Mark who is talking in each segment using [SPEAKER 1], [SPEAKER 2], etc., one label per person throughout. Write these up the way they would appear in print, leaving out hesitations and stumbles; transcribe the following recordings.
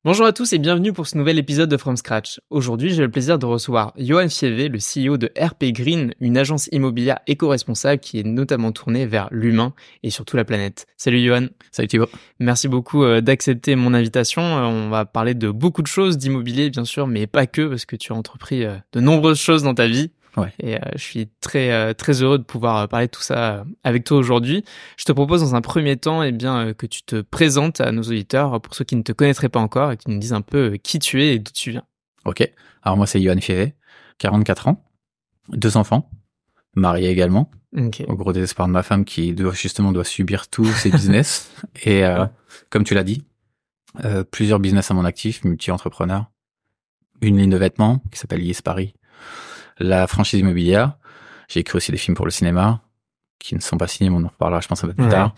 [SPEAKER 1] Bonjour à tous et bienvenue pour ce nouvel épisode de From Scratch. Aujourd'hui, j'ai le plaisir de recevoir Johan Fievé, le CEO de RP Green, une agence immobilière éco-responsable qui est notamment tournée vers l'humain et surtout la planète. Salut Johan.
[SPEAKER 2] Salut Thibaut.
[SPEAKER 1] Merci beaucoup d'accepter mon invitation. On va parler de beaucoup de choses, d'immobilier bien sûr, mais pas que, parce que tu as entrepris de nombreuses choses dans ta vie.
[SPEAKER 2] Ouais.
[SPEAKER 1] Et je suis très heureux de pouvoir parler de tout ça avec toi aujourd'hui. Je te propose dans un premier temps que tu te présentes à nos auditeurs pour ceux qui ne te connaîtraient pas encore et que tu nous dises un peu qui tu es et d'où tu viens.
[SPEAKER 2] Ok. Alors moi c'est Johan Fievé, 44 ans, 2 enfants, marié également.
[SPEAKER 1] Okay.
[SPEAKER 2] Au gros désespoir de ma femme qui doit subir tous ses business. Et comme tu l'as dit, plusieurs business à mon actif, multi-entrepreneur, une ligne de vêtements qui s'appelle Yes Paris, la franchise immobilière. J'ai écrit aussi des films pour le cinéma qui ne sont pas signés, mais on en reparlera je pense un peu plus tard.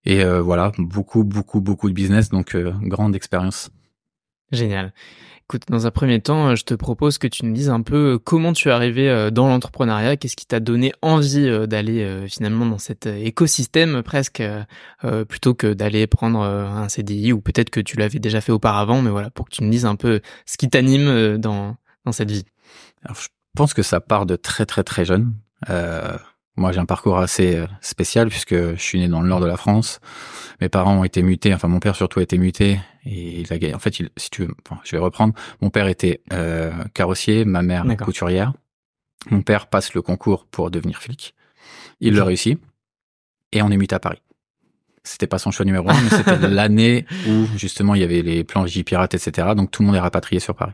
[SPEAKER 2] Et voilà, beaucoup de business, donc grande expérience.
[SPEAKER 1] Génial. Écoute, dans un premier temps, je te propose que tu nous dises un peu comment tu es arrivé dans l'entrepreneuriat, qu'est-ce qui t'a donné envie d'aller finalement dans cet écosystème presque, plutôt que d'aller prendre un CDI, ou peut-être que tu l'avais déjà fait auparavant, mais voilà, pour que tu nous dises un peu ce qui t'anime dans cette vie.
[SPEAKER 2] Alors, je pense que ça part de très jeune. Moi, j'ai un parcours assez spécial puisque je suis né dans le nord de la France. Mes parents ont été mutés, enfin mon père surtout a été muté et il a gagné. En fait, si tu veux, je vais reprendre. Mon père était carrossier, ma mère couturière. Mon père passe le concours pour devenir flic. Il le réussit et on est muté à Paris. C'était pas son choix numéro 1, mais c'était l'année où justement il y avait les plans J-Pirates, etc. Donc tout le monde est rapatrié sur Paris.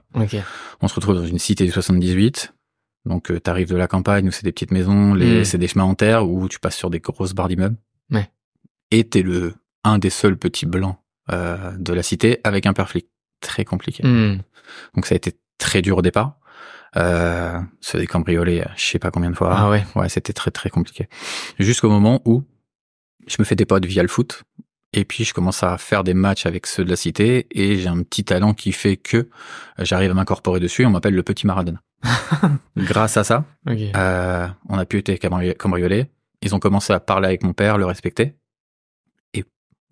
[SPEAKER 2] On se retrouve dans une cité du 78. Donc t'arrives de la campagne où c'est des petites maisons, c'est des chemins en terre où tu passes sur des grosses barres d'immeubles.
[SPEAKER 1] Ouais.
[SPEAKER 2] Et t'es un des seuls petits blancs de la cité avec un père flic. Très compliqué. Donc ça a été très dur au départ. Se décambrioler je sais pas combien de fois.
[SPEAKER 1] Ah ouais.
[SPEAKER 2] Ouais, c'était très compliqué. Jusqu'au moment où je me fais des potes via le foot. Et puis, je commence à faire des matchs avec ceux de la cité et j'ai un petit talent qui fait que j'arrive à m'incorporer dessus. On m'appelle le petit Maradona. Grâce à ça, on a pu être cambriolés. Ils ont commencé à parler avec mon père, le respecter. Et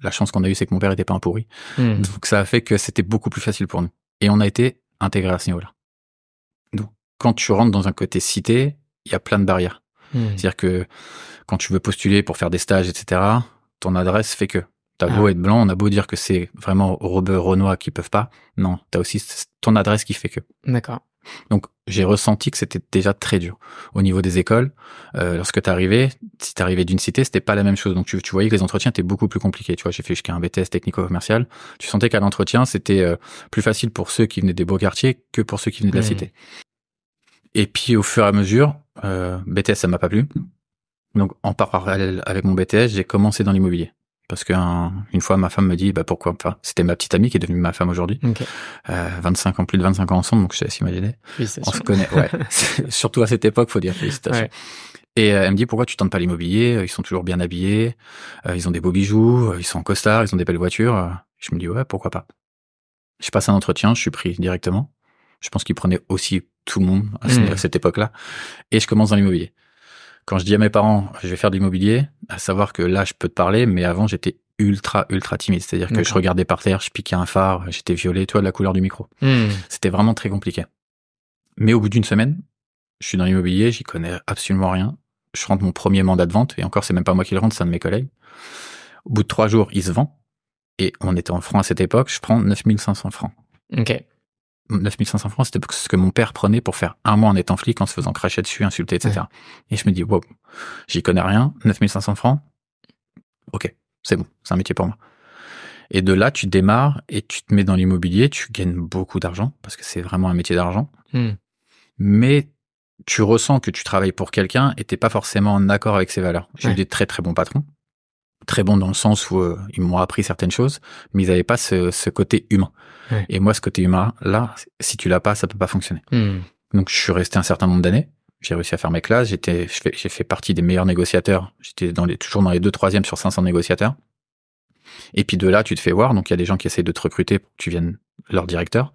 [SPEAKER 2] la chance qu'on a eue, c'est que mon père était pas un pourri. Donc, ça a fait que c'était beaucoup plus facile pour nous. Et on a été intégrés à ce niveau-là. Donc, quand tu rentres dans un côté cité, il y a plein de barrières. C'est-à-dire que quand tu veux postuler pour faire des stages, etc., ton adresse fait que. T'as beau être blanc, on a beau dire que c'est vraiment rebeux, renois qui peuvent pas. Non, t'as aussi ton adresse qui fait que.
[SPEAKER 1] D'accord.
[SPEAKER 2] Donc, j'ai ressenti que c'était déjà très dur. Au niveau des écoles, lorsque si t'arrivais d'une cité, c'était pas la même chose. Donc, tu voyais que les entretiens étaient beaucoup plus compliqués. Tu vois, j'ai fait jusqu'à un BTS technico-commercial. Tu sentais qu'à l'entretien, c'était plus facile pour ceux qui venaient des beaux quartiers que pour ceux qui venaient de la cité. Et puis, au fur et à mesure, BTS, ça m'a pas plu. Donc, en parallèle avec mon BTS, j'ai commencé dans l'immobilier. Parce que une fois, ma femme me dit, pourquoi, enfin, c'était ma petite amie qui est devenue ma femme aujourd'hui. 25 ans, plus de 25 ans ensemble, donc je te laisse imaginer. On se connaît, ouais. Surtout à cette époque, faut dire félicitations. Ouais. Et elle me dit, pourquoi tu tentes pas l'immobilier? Ils sont toujours bien habillés, ils ont des beaux bijoux, ils sont en costard, ils ont des belles voitures. Je me dis, ouais, pourquoi pas? Je passe un entretien, je suis pris directement. Je pense qu'ils prenaient aussi tout le monde à cette époque-là. Et je commence dans l'immobilier. Quand je dis à mes parents, je vais faire de l'immobilier, à savoir que là, je peux te parler, mais avant, j'étais ultra timide. C'est-à-dire que je regardais par terre, je piquais un phare, j'étais violet, tu vois, de la couleur du micro. C'était vraiment très compliqué. Mais au bout d'une semaine, je suis dans l'immobilier, j'y connais absolument rien. Je rentre mon premier mandat de vente, et encore, c'est même pas moi qui le rentre, c'est un de mes collègues. Au bout de 3 jours, il se vend. Et on était en francs à cette époque, je prends 9500 francs. 9500 francs, c'était ce que mon père prenait pour faire un mois en étant flic en se faisant cracher dessus, insulter, etc. Et je me dis, wow, j'y connais rien, 9500 francs. Ok, c'est bon, c'est un métier pour moi. Et de là, tu démarres et tu te mets dans l'immobilier, tu gagnes beaucoup d'argent parce que c'est vraiment un métier d'argent. Mais tu ressens que tu travailles pour quelqu'un et t'es pas forcément en accord avec ses valeurs. J'ai eu des très bons patrons. Très bons dans le sens où ils m'ont appris certaines choses, mais ils avaient pas ce côté humain. Et moi, ce côté humain, là, si tu l'as pas, ça peut pas fonctionner. Donc, je suis resté un certain nombre d'années. J'ai réussi à faire mes classes. J'ai fait partie des meilleurs négociateurs. J'étais toujours dans les 2/3 sur 500 négociateurs. Et puis de là, tu te fais voir. Donc, il y a des gens qui essayent de te recruter pour que tu viennes leur directeur.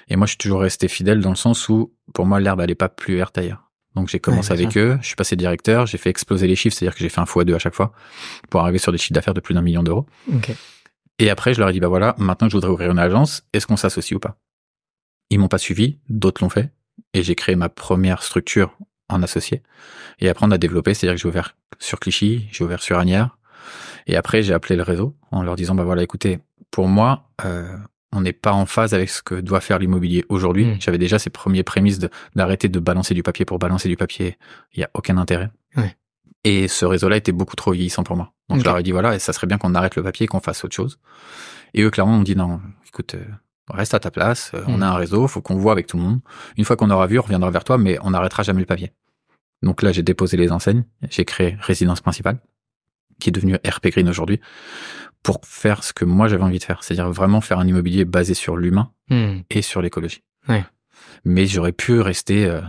[SPEAKER 2] Et moi, je suis toujours resté fidèle dans le sens où, pour moi, l'herbe, elle est pas plus verte ailleurs. Donc, j'ai commencé avec eux. Je suis passé directeur. J'ai fait exploser les chiffres. C'est-à-dire que j'ai fait un x2 à chaque fois pour arriver sur des chiffres d'affaires de plus d'1 million d'euros. Et après, je leur ai dit, bah voilà, maintenant je voudrais ouvrir une agence, est-ce qu'on s'associe ou pas? Ils m'ont pas suivi, d'autres l'ont fait, et j'ai créé ma première structure en associé. Et après, on a développé, c'est-à-dire que j'ai ouvert sur Clichy, j'ai ouvert sur Asnières, et après, j'ai appelé le réseau en leur disant, bah voilà, écoutez, pour moi, on n'est pas en phase avec ce que doit faire l'immobilier aujourd'hui. J'avais déjà ces premiers prémices d'arrêter de balancer du papier pour balancer du papier. Il y a aucun intérêt.
[SPEAKER 1] Ouais.
[SPEAKER 2] Et ce réseau-là était beaucoup trop vieillissant pour moi. Donc, je leur ai dit, voilà, et ça serait bien qu'on arrête le papier et qu'on fasse autre chose. Et eux, clairement, m'ont dit, non, écoute, reste à ta place, on a un réseau, faut qu'on voit avec tout le monde. Une fois qu'on aura vu, on reviendra vers toi, mais on n'arrêtera jamais le papier. Donc là, j'ai déposé les enseignes, j'ai créé Résidence Principale, qui est devenue RP Green aujourd'hui, pour faire ce que moi j'avais envie de faire, c'est-à-dire vraiment faire un immobilier basé sur l'humain et sur l'écologie.
[SPEAKER 1] Ouais.
[SPEAKER 2] Mais j'aurais pu rester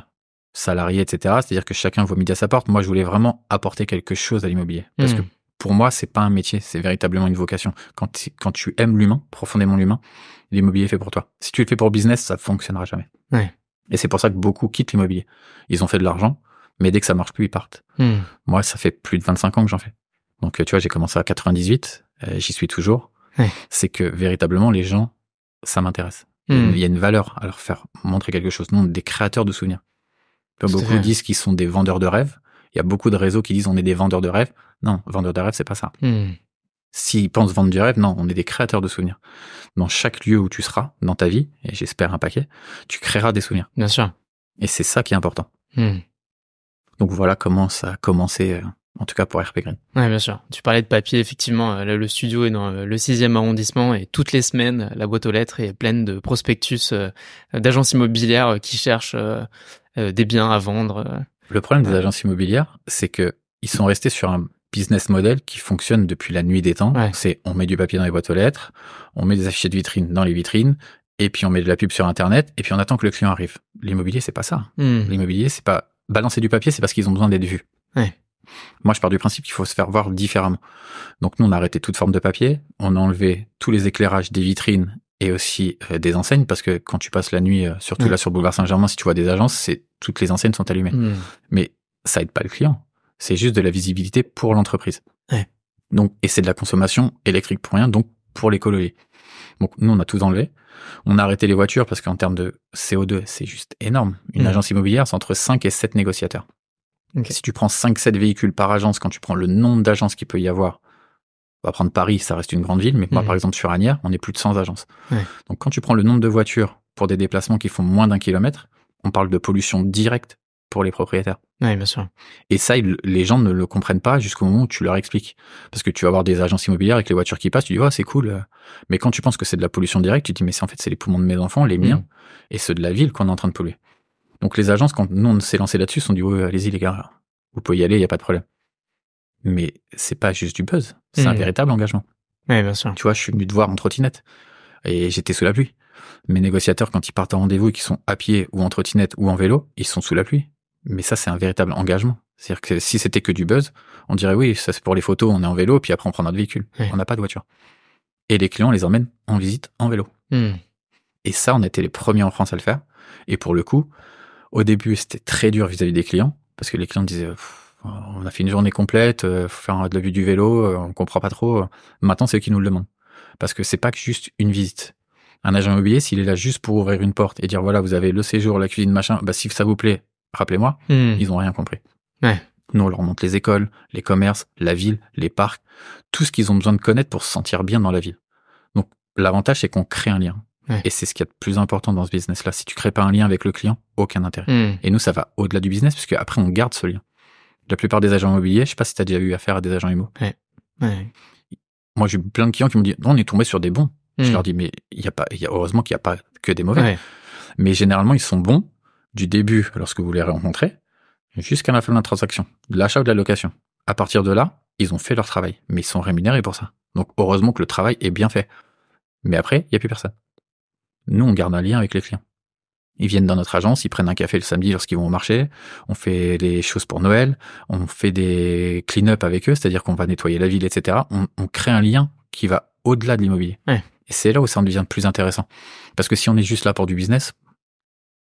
[SPEAKER 2] salarié, etc. C'est-à-dire que chacun voit midi à sa porte. Moi, je voulais vraiment apporter quelque chose à l'immobilier, parce que pour moi, c'est pas un métier, c'est véritablement une vocation. Quand tu aimes l'humain, profondément l'humain, l'immobilier est fait pour toi. Si tu le fais pour le business, ça fonctionnera jamais.
[SPEAKER 1] Ouais.
[SPEAKER 2] Et c'est pour ça que beaucoup quittent l'immobilier. Ils ont fait de l'argent, mais dès que ça marche plus, ils partent. Moi, ça fait plus de 25 ans que j'en fais. Donc, tu vois, j'ai commencé à 98, j'y suis toujours.
[SPEAKER 1] Ouais.
[SPEAKER 2] C'est que véritablement, les gens, ça m'intéresse. Il y a une valeur à leur faire montrer quelque chose. Nous, on est des créateurs de souvenirs. Beaucoup disent qu'ils sont des vendeurs de rêves. Il y a beaucoup de réseaux qui disent on est des vendeurs de rêves. Non, vendeurs de rêves, c'est pas ça. S'ils pensent vendre du rêve, non, on est des créateurs de souvenirs. Dans chaque lieu où tu seras, dans ta vie, et j'espère un paquet, tu créeras des souvenirs.
[SPEAKER 1] Bien sûr.
[SPEAKER 2] Et c'est ça qui est important. Donc voilà comment ça a commencé, en tout cas pour RP Green.
[SPEAKER 1] Ouais, bien sûr. Tu parlais de papier, effectivement, le studio est dans le 6e arrondissement et toutes les semaines, la boîte aux lettres est pleine de prospectus d'agences immobilières qui cherchent des biens à vendre.
[SPEAKER 2] Le problème des agences immobilières, c'est que ils sont restés sur un business model qui fonctionne depuis la nuit des temps.
[SPEAKER 1] Ouais.
[SPEAKER 2] C'est on met du papier dans les boîtes aux lettres, on met des affiches de vitrine dans les vitrines, et puis on met de la pub sur Internet, et puis on attend que le client arrive. L'immobilier, c'est pas ça. L'immobilier, c'est pas balancer du papier, c'est parce qu'ils ont besoin d'être vus.
[SPEAKER 1] Ouais.
[SPEAKER 2] Moi, je pars du principe qu'il faut se faire voir différemment. Donc nous, on a arrêté toute forme de papier, on a enlevé tous les éclairages des vitrines et aussi des enseignes, parce que quand tu passes la nuit, surtout là sur Boulevard Saint-Germain, si tu vois des agences, c'est toutes les enseignes sont allumées. Mais ça aide pas le client. C'est juste de la visibilité pour l'entreprise.
[SPEAKER 1] Ouais.
[SPEAKER 2] Donc, et c'est de la consommation électrique pour rien, donc pour l'écologie. Donc nous, on a tout enlevé. On a arrêté les voitures parce qu'en termes de CO2, c'est juste énorme. Une agence immobilière, c'est entre 5 et 7 négociateurs. Okay. Si tu prends 5-7 véhicules par agence, quand tu prends le nombre d'agences qu'il peut y avoir, on va prendre Paris, ça reste une grande ville, mais moi, par exemple, sur Asnières, on est plus de 100 agences. Ouais. Donc, quand tu prends le nombre de voitures pour des déplacements qui font moins d'1 kilomètre, on parle de pollution directe pour les propriétaires.
[SPEAKER 1] Oui, bien sûr.
[SPEAKER 2] Et ça, les gens ne le comprennent pas jusqu'au moment où tu leur expliques. Parce que tu vas avoir des agences immobilières avec les voitures qui passent, tu dis, oh, c'est cool. Mais quand tu penses que c'est de la pollution directe, tu te dis, mais c'est en fait, c'est les poumons de mes enfants, les miens, et ceux de la ville qu'on est en train de polluer. Donc, les agences, quand nous, on s'est lancé là-dessus, se sont dit, ouais, allez-y, les gars, vous pouvez y aller, il n'y a pas de problème. Mais c'est pas juste du buzz, c'est un véritable engagement.
[SPEAKER 1] Oui, bien sûr.
[SPEAKER 2] Tu vois, je suis venu te voir en trottinette et j'étais sous la pluie. Mes négociateurs, quand ils partent en rendez-vous et qu'ils sont à pied ou en trottinette ou en vélo, ils sont sous la pluie. Mais ça, c'est un véritable engagement. C'est-à-dire que si c'était que du buzz, on dirait oui, ça c'est pour les photos, on est en vélo, puis après on prend notre véhicule. Oui. On n'a pas de voiture. Et les clients, on les emmène en visite en vélo. Et ça, on était les premiers en France à le faire. Et pour le coup, au début, c'était très dur vis-à-vis des clients, parce que les clients disaient, on a fait une journée complète, faut faire de la vue du vélo, on comprend pas trop. Maintenant, c'est eux qui nous le demandent. Parce que c'est pas que juste une visite. Un agent immobilier, s'il est là juste pour ouvrir une porte et dire, voilà, vous avez le séjour, la cuisine, machin, bah, si ça vous plaît, rappelez-moi, ils ont rien compris.
[SPEAKER 1] Ouais.
[SPEAKER 2] Nous, on leur montre les écoles, les commerces, la ville, les parcs, tout ce qu'ils ont besoin de connaître pour se sentir bien dans la ville. Donc, l'avantage, c'est qu'on crée un lien. Ouais. Et c'est ce qu'il y a de plus important dans ce business-là. Si tu crées pas un lien avec le client, aucun intérêt. Et nous, ça va au-delà du business, puisque après, on garde ce lien. La plupart des agents immobiliers, je sais pas si tu as déjà eu affaire à des agents immo.
[SPEAKER 1] Ouais.
[SPEAKER 2] Moi, j'ai eu plein de clients qui m'ont dit, non, on est tombé sur des bons. Je leur dis, mais heureusement qu'il n'y a pas que des mauvais. Ouais. Mais généralement, ils sont bons du début, lorsque vous les rencontrez, jusqu'à la fin de la transaction, de l'achat ou de la location. À partir de là, ils ont fait leur travail, mais ils sont rémunérés pour ça. Donc, heureusement que le travail est bien fait. Mais après, il n'y a plus personne. Nous, on garde un lien avec les clients. Ils viennent dans notre agence, ils prennent un café le samedi lorsqu'ils vont au marché, on fait les choses pour Noël, on fait des clean-up avec eux, c'est-à-dire qu'on va nettoyer la ville, etc. On crée un lien qui va au-delà de l'immobilier. Ouais. Et c'est là où ça en devient plus intéressant. Parce que si on est juste là pour du business,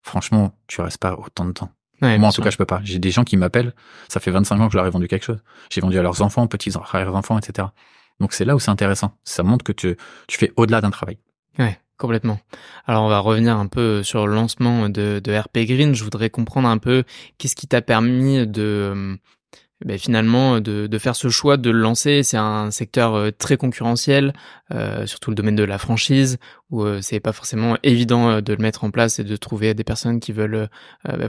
[SPEAKER 2] franchement, tu restes pas autant de temps. Ouais, moi, en tout cas, je peux pas. J'ai des gens qui m'appellent, ça fait 25 ans que je leur ai vendu quelque chose. J'ai vendu à leurs enfants, petits-enfants, etc. Donc c'est là où c'est intéressant. Ça montre que tu fais au-delà d'un travail.
[SPEAKER 1] Ouais, complètement. Alors on va revenir un peu sur le lancement de RP Green. Je voudrais comprendre un peu qu'est-ce qui t'a permis de finalement de faire ce choix de le lancer. C'est un secteur très concurrentiel, surtout le domaine de la franchise, où c'est pas forcément évident de le mettre en place et de trouver des personnes qui veulent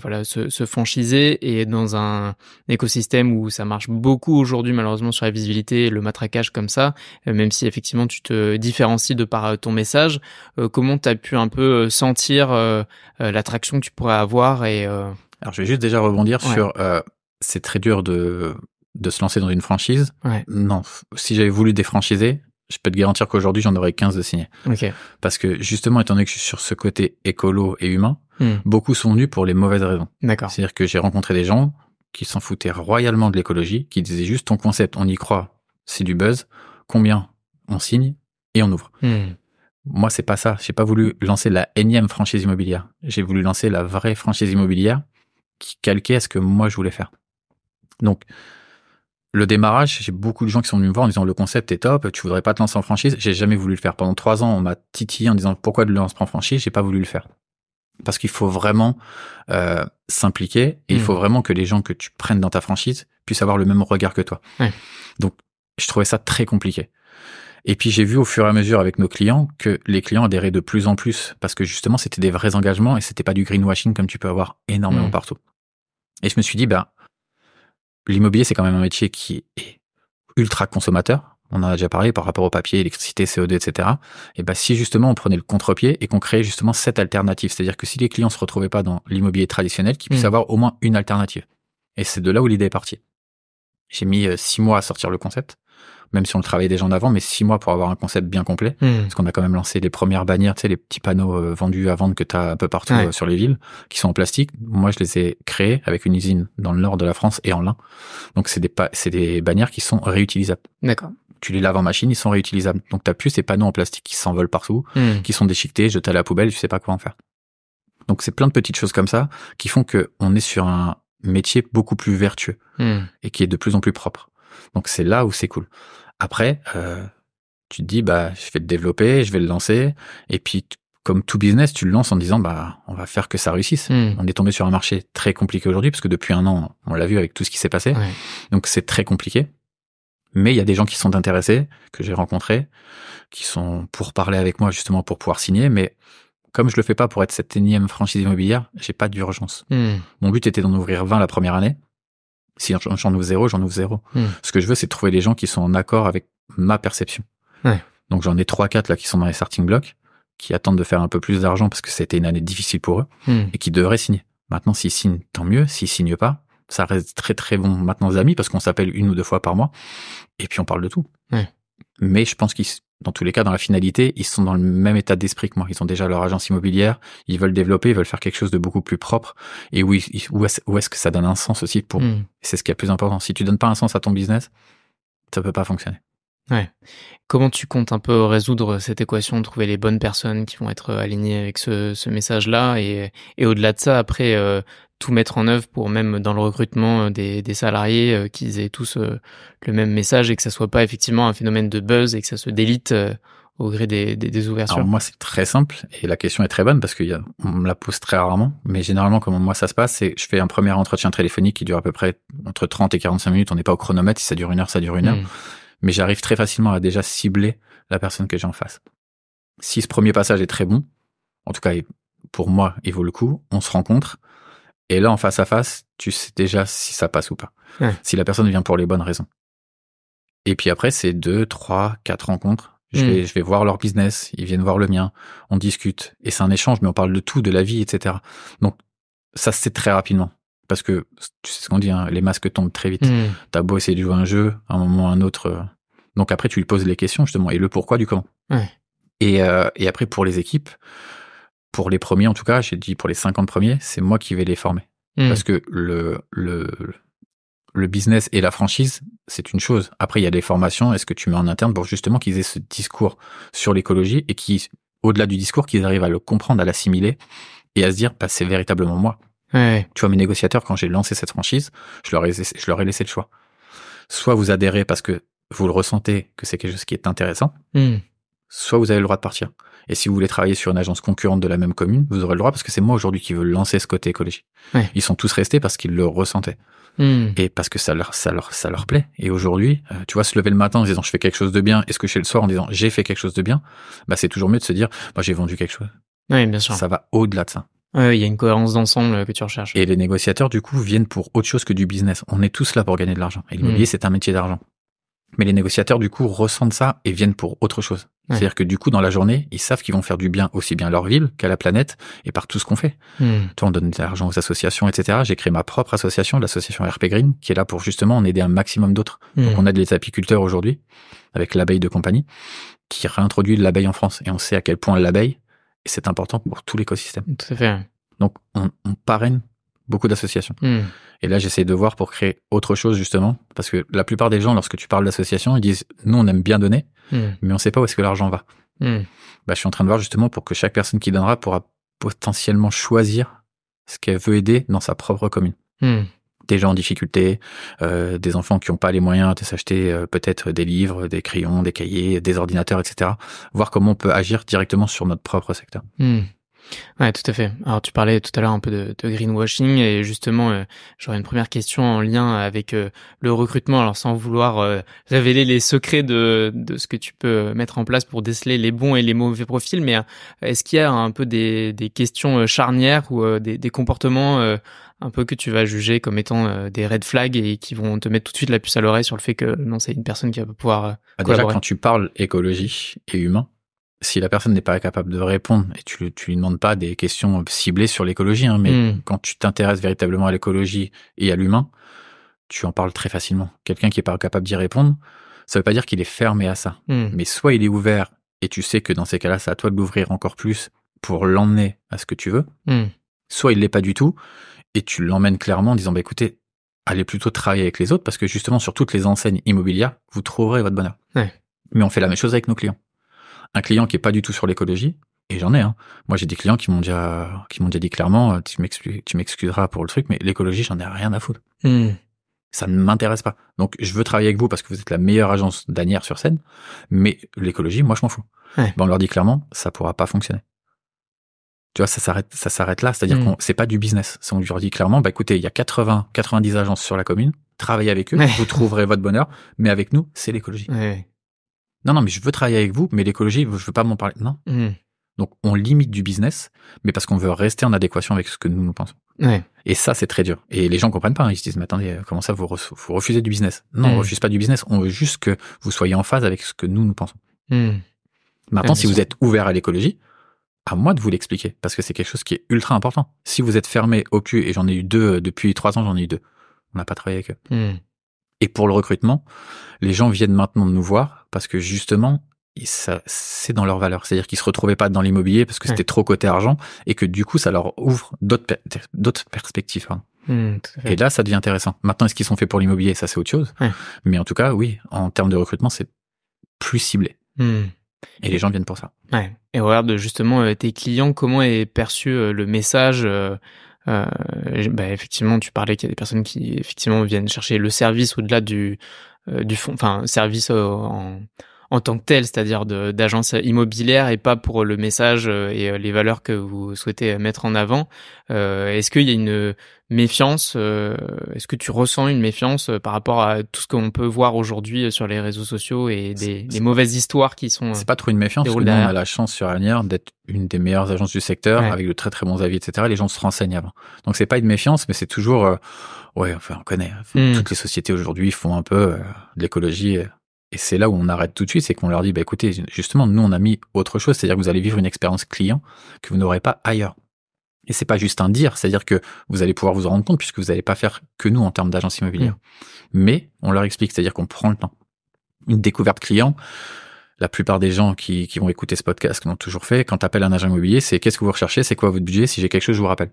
[SPEAKER 1] voilà se franchiser, et dans un écosystème où ça marche beaucoup aujourd'hui malheureusement sur la visibilité et le matraquage comme ça, même si effectivement tu te différencies de par ton message, comment tu as pu un peu sentir l'attraction que tu pourrais avoir et
[SPEAKER 2] Alors je vais juste déjà rebondir
[SPEAKER 1] Ouais.
[SPEAKER 2] sur c'est très dur de se lancer dans une franchise.
[SPEAKER 1] Ouais.
[SPEAKER 2] Non, si j'avais voulu défranchiser, je peux te garantir qu'aujourd'hui j'en aurais 15 de signés.
[SPEAKER 1] OK.
[SPEAKER 2] Parce que justement, étant donné que je suis sur ce côté écolo et humain, beaucoup sont venus pour les mauvaises raisons.
[SPEAKER 1] D'accord.
[SPEAKER 2] C'est-à-dire que j'ai rencontré des gens qui s'en foutaient royalement de l'écologie, qui disaient juste ton concept, on y croit, c'est du buzz, combien on signe et on ouvre. Moi, c'est pas ça. J'ai pas voulu lancer la énième franchise immobilière. J'ai voulu lancer la vraie franchise immobilière qui calquait à ce que moi je voulais faire. Donc, le démarrage, j'ai beaucoup de gens qui sont venus me voir en disant le concept est top, tu voudrais pas te lancer en franchise. J'ai jamais voulu le faire. Pendant 3 ans, on m'a titillé en disant pourquoi de lancer en franchise. J'ai pas voulu le faire. Parce qu'il faut vraiment s'impliquer et il faut vraiment que les gens que tu prennes dans ta franchise puissent avoir le même regard que toi.
[SPEAKER 1] Ouais.
[SPEAKER 2] Donc, je trouvais ça très compliqué. Et puis, j'ai vu au fur et à mesure avec nos clients que les clients adhéraient de plus en plus parce que justement, c'était des vrais engagements et c'était pas du greenwashing comme tu peux avoir énormément partout. Et je me suis dit, l'immobilier, c'est quand même un métier qui est ultra consommateur. On en a déjà parlé par rapport au papier, électricité, CO2, etc. Et si justement on prenait le contre-pied et qu'on créait justement cette alternative, c'est-à-dire que si les clients se retrouvaient pas dans l'immobilier traditionnel, qu'ils puissent avoir au moins une alternative. Et c'est de là où l'idée est partie. J'ai mis 6 mois à sortir le concept, même si on le travaillait déjà en avant, mais 6 mois pour avoir un concept bien complet. Parce qu'on a quand même lancé les premières bannières, tu sais, les petits panneaux vendus à vendre que tu as un peu partout sur les villes, qui sont en plastique. Moi, je les ai créés avec une usine dans le nord de la France et en lin. Donc, c'est des bannières qui sont réutilisables.
[SPEAKER 1] D'accord.
[SPEAKER 2] Tu les laves en machine, ils sont réutilisables. Donc, t'as plus ces panneaux en plastique qui s'envolent partout, qui sont déchiquetés, jetés à la poubelle, tu sais pas quoi en faire. Donc, c'est plein de petites choses comme ça qui font que on est sur un métier beaucoup plus vertueux et qui est de plus en plus propre. Donc, c'est là où c'est cool. Après, tu te dis, je vais le développer, je vais le lancer. Et puis, comme tout business, tu le lances en disant, on va faire que ça réussisse. On est tombé sur un marché très compliqué aujourd'hui parce que depuis 1 an, on l'a vu avec tout ce qui s'est passé. Ouais. Donc, c'est très compliqué. Mais il y a des gens qui sont intéressés, que j'ai rencontrés, qui sont pour parler avec moi justement pour pouvoir signer. Mais comme je le fais pas pour être cette énième franchise immobilière, j'ai pas d'urgence. Mon but était d'en ouvrir 20 la première année. Si j'en ouvre 0, j'en ouvre 0. Ce que je veux, c'est trouver des gens qui sont en accord avec ma perception. Ouais. Donc j'en ai 3-4 là qui sont dans les starting blocks, qui attendent de faire un peu plus d'argent parce que c'était une année difficile pour eux et qui devraient signer. Maintenant, s'ils signent, tant mieux. S'ils signent pas, ça reste très très bon maintenant amis parce qu'on s'appelle 1 ou 2 fois par mois et puis on parle de tout. Ouais. Mais je pense qu'ils, dans tous les cas, dans la finalité, ils sont dans le même état d'esprit que moi. Ils ont déjà leur agence immobilière, ils veulent développer, ils veulent faire quelque chose de beaucoup plus propre. Et où est-ce que ça donne un sens aussi pour eux. C'est ce qui est le plus important. Si tu donnes pas un sens à ton business, ça peut pas fonctionner.
[SPEAKER 1] Ouais. Comment tu comptes un peu résoudre cette équation, trouver les bonnes personnes qui vont être alignées avec ce message-là et au-delà de ça, après, tout mettre en œuvre pour même dans le recrutement des salariés qu'ils aient tous le même message et que ça soit pas effectivement un phénomène de buzz et que ça se délite au gré des ouvertures.
[SPEAKER 2] Alors moi, c'est très simple et la question est très bonne parce on me la pose très rarement. Mais généralement, comment moi ça se passe, c'est je fais un premier entretien téléphonique qui dure à peu près entre 30 et 45 minutes. On n'est pas au chronomètre. Si ça dure 1 heure, ça dure 1 heure. Mais j'arrive très facilement à déjà cibler la personne que j'ai en face. Si ce premier passage est très bon, en tout cas pour moi, il vaut le coup, on se rencontre, et là, en face à face, tu sais déjà si ça passe ou pas. Ouais. Si la personne vient pour les bonnes raisons. Et puis après, c'est 2, 3, 4 rencontres. Je vais voir leur business, ils viennent voir le mien, on discute, et c'est un échange, mais on parle de tout, de la vie, etc. Donc, ça se sait très rapidement. Parce que, tu sais ce qu'on dit, hein, les masques tombent très vite. T'as beau essayer de jouer un jeu, à un moment ou à un autre. Donc après, tu lui poses les questions, justement, et le pourquoi du comment. Ouais. Et après, pour les équipes, pour les premiers, en tout cas, j'ai dit pour les 50 premiers, c'est moi qui vais les former. Parce que le business et la franchise, c'est une chose. Après, il y a des formations, est-ce que tu mets en interne pour justement qu'ils aient ce discours sur l'écologie et qui, au-delà du discours, qu'ils arrivent à le comprendre, à l'assimiler et à se dire, c'est véritablement moi. Ouais. Tu vois, mes négociateurs, quand j'ai lancé cette franchise, je leur ai laissé le choix. Soit vous adhérez parce que vous le ressentez que c'est quelque chose qui est intéressant, soit vous avez le droit de partir. Et si vous voulez travailler sur une agence concurrente de la même commune, vous aurez le droit parce que c'est moi aujourd'hui qui veux lancer ce côté écologie.
[SPEAKER 1] Ouais.
[SPEAKER 2] Ils sont tous restés parce qu'ils le ressentaient. Et parce que ça leur plaît. Et aujourd'hui, tu vois, se lever le matin en disant je fais quelque chose de bien, et ce que je fais le soir en disant j'ai fait quelque chose de bien, bah c'est toujours mieux de se dire bah j'ai vendu quelque chose.
[SPEAKER 1] Oui, bien sûr.
[SPEAKER 2] Ça va au-delà de ça.
[SPEAKER 1] Il y a une cohérence d'ensemble que tu recherches.
[SPEAKER 2] Et les négociateurs, du coup, viennent pour autre chose que du business. On est tous là pour gagner de l'argent. Et l'immobilier, c'est un métier d'argent. Mais les négociateurs, du coup, ressentent ça et viennent pour autre chose. Ouais. C'est-à-dire que du coup, dans la journée, ils savent qu'ils vont faire du bien aussi bien à leur ville qu'à la planète et par tout ce qu'on fait. Toi, on donne de l'argent aux associations, etc. J'ai créé ma propre association, l'association RP Green, qui est là pour justement en aider un maximum d'autres. Donc, on aide les apiculteurs aujourd'hui, avec l'abeille de compagnie, qui réintroduit l'abeille en France. Et on sait à quel point l'abeille, c'est important pour tout l'écosystème.
[SPEAKER 1] Tout à fait.
[SPEAKER 2] Donc, on parraine beaucoup d'associations. Et là, j'essaie de voir pour créer autre chose, justement, parce que la plupart des gens, lorsque tu parles d'association, ils disent, nous, on aime bien donner, mais on sait pas où est-ce que l'argent va. Bah, je suis en train de voir, justement, pour que chaque personne qui donnera pourra potentiellement choisir ce qu'elle veut aider dans sa propre commune. Des gens en difficulté, des enfants qui n'ont pas les moyens de s'acheter peut-être des livres, des crayons, des cahiers, des ordinateurs, etc. Voir comment on peut agir directement sur notre propre secteur.
[SPEAKER 1] Ouais, tout à fait. Alors, tu parlais tout à l'heure un peu de greenwashing et justement, j'aurais une première question en lien avec le recrutement. Alors, sans vouloir révéler les secrets de ce que tu peux mettre en place pour déceler les bons et les mauvais profils, mais est-ce qu'il y a un peu des questions charnières ou des comportements un peu que tu vas juger comme étant des red flags et qui vont te mettre tout de suite la puce à l'oreille sur le fait que non, c'est une personne qui va pouvoir collaborer.
[SPEAKER 2] Déjà, quand tu parles écologie et humain, si la personne n'est pas capable de répondre et tu lui demandes pas des questions ciblées sur l'écologie, hein, mais quand tu t'intéresses véritablement à l'écologie et à l'humain, tu en parles très facilement. Quelqu'un qui est pas capable d'y répondre, ça veut pas dire qu'il est fermé à ça. Mais soit il est ouvert et tu sais que dans ces cas-là, c'est à toi de l'ouvrir encore plus pour l'emmener à ce que tu veux. Soit il l'est pas du tout et tu l'emmènes clairement en disant, bah écoutez, allez plutôt travailler avec les autres parce que justement, sur toutes les enseignes immobilières, vous trouverez votre bonheur.
[SPEAKER 1] Ouais.
[SPEAKER 2] Mais on fait la même chose avec nos clients. Un client qui est pas du tout sur l'écologie, et j'en ai, hein. Moi, j'ai des clients qui m'ont déjà dit clairement, tu m'excuseras pour le truc, mais l'écologie, j'en ai rien à foutre. Ça ne m'intéresse pas. Donc, je veux travailler avec vous parce que vous êtes la meilleure agence d'Anières sur Seine, mais l'écologie, moi, je m'en fous.
[SPEAKER 1] Ouais.
[SPEAKER 2] Ben, on leur dit clairement, ça pourra pas fonctionner. Tu vois, ça s'arrête là. C'est-à-dire qu'on, c'est pas du business. On leur dit clairement, bah, écoutez, il y a 90 agences sur la commune, travaillez avec eux, vous trouverez votre bonheur, mais avec nous, c'est l'écologie.
[SPEAKER 1] Ouais.
[SPEAKER 2] Non, mais je veux travailler avec vous, mais l'écologie, je veux pas m'en parler. Non. Donc, on limite du business, mais parce qu'on veut rester en adéquation avec ce que nous pensons.
[SPEAKER 1] Ouais.
[SPEAKER 2] Et ça, c'est très dur. Et les gens comprennent pas. Hein. Ils se disent, mais attendez, comment ça, vous refusez du business? Non, on refuse pas du business. On veut juste que vous soyez en phase avec ce que nous pensons. Maintenant, si vous êtes ouvert à l'écologie, à moi de vous l'expliquer, parce que c'est quelque chose qui est ultra important. Si vous êtes fermé au cul, et j'en ai eu 2, depuis 3 ans, j'en ai eu 2. On n'a pas travaillé avec eux. Et pour le recrutement, les gens viennent maintenant nous voir parce que justement, ça, c'est dans leur valeur. C'est-à-dire qu'ils se retrouvaient pas dans l'immobilier parce que c'était trop côté argent et que du coup, ça leur ouvre d'autres perspectives. Et là, ça devient intéressant. Maintenant, est-ce qu'ils sont faits pour l'immobilier? Ça, c'est autre chose. Mais en tout cas, oui, en termes de recrutement, c'est plus ciblé. Et les gens viennent pour ça.
[SPEAKER 1] Ouais. Et regarde justement tes clients, comment est perçu le message bah, effectivement, tu parlais qu'il y a des personnes qui effectivement viennent chercher le service au-delà du fond, enfin service en tant que tel, c'est-à-dire d'agence immobilière et pas pour le message et les valeurs que vous souhaitez mettre en avant. Est-ce qu'il y a une méfiance? Est-ce que tu ressens une méfiance par rapport à tout ce qu'on peut voir aujourd'hui sur les réseaux sociaux et les mauvaises histoires qui sont...
[SPEAKER 2] C'est pas trop une méfiance, parce que nous, on a la chance sur Asnières d'être une des meilleures agences du secteur, avec de très très bons avis, etc. Les gens se renseignent avant. Donc c'est pas une méfiance, mais c'est toujours... ouais, enfin, on connaît. Toutes les sociétés aujourd'hui font un peu de l'écologie... Et c'est là où on arrête tout de suite, c'est qu'on leur dit, bah écoutez, justement, nous on a mis autre chose, c'est-à-dire que vous allez vivre une expérience client que vous n'aurez pas ailleurs. Et c'est pas juste un dire, c'est-à-dire que vous allez pouvoir vous en rendre compte puisque vous n'allez pas faire que nous en termes d'agence immobilière. Mais on leur explique, c'est-à-dire qu'on prend le temps. Une découverte client, la plupart des gens qui vont écouter ce podcast, qui l'ont toujours fait, quand tu appelles un agent immobilier, c'est qu'est-ce que vous recherchez, c'est quoi votre budget, si j'ai quelque chose, je vous rappelle.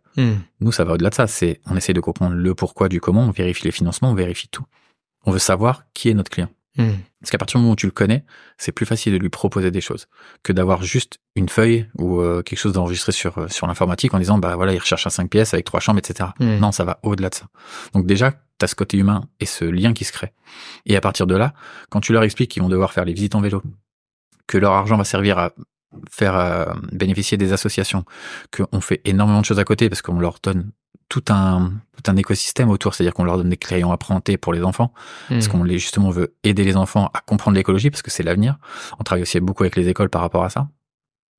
[SPEAKER 2] Nous, ça va au-delà de ça, c'est on essaie de comprendre le pourquoi du comment, on vérifie les financements, on vérifie tout. On veut savoir qui est notre client. Parce qu'à partir du moment où tu le connais, c'est plus facile de lui proposer des choses que d'avoir juste une feuille ou quelque chose d'enregistré sur l'informatique en disant bah voilà, il recherche un 5 pièces avec 3 chambres, etc. Non, ça va au-delà de ça. Donc déjà, t'as ce côté humain et ce lien qui se crée. Et à partir de là, quand tu leur expliques qu'ils vont devoir faire les visites en vélo, que leur argent va servir à faire bénéficier des associations, qu'on fait énormément de choses à côté parce qu'on leur donne tout un écosystème autour, c'est-à-dire qu'on leur donne des crayons à prêter pour les enfants, parce qu'on justement veut aider les enfants à comprendre l'écologie, parce que c'est l'avenir. On travaille aussi beaucoup avec les écoles par rapport à ça.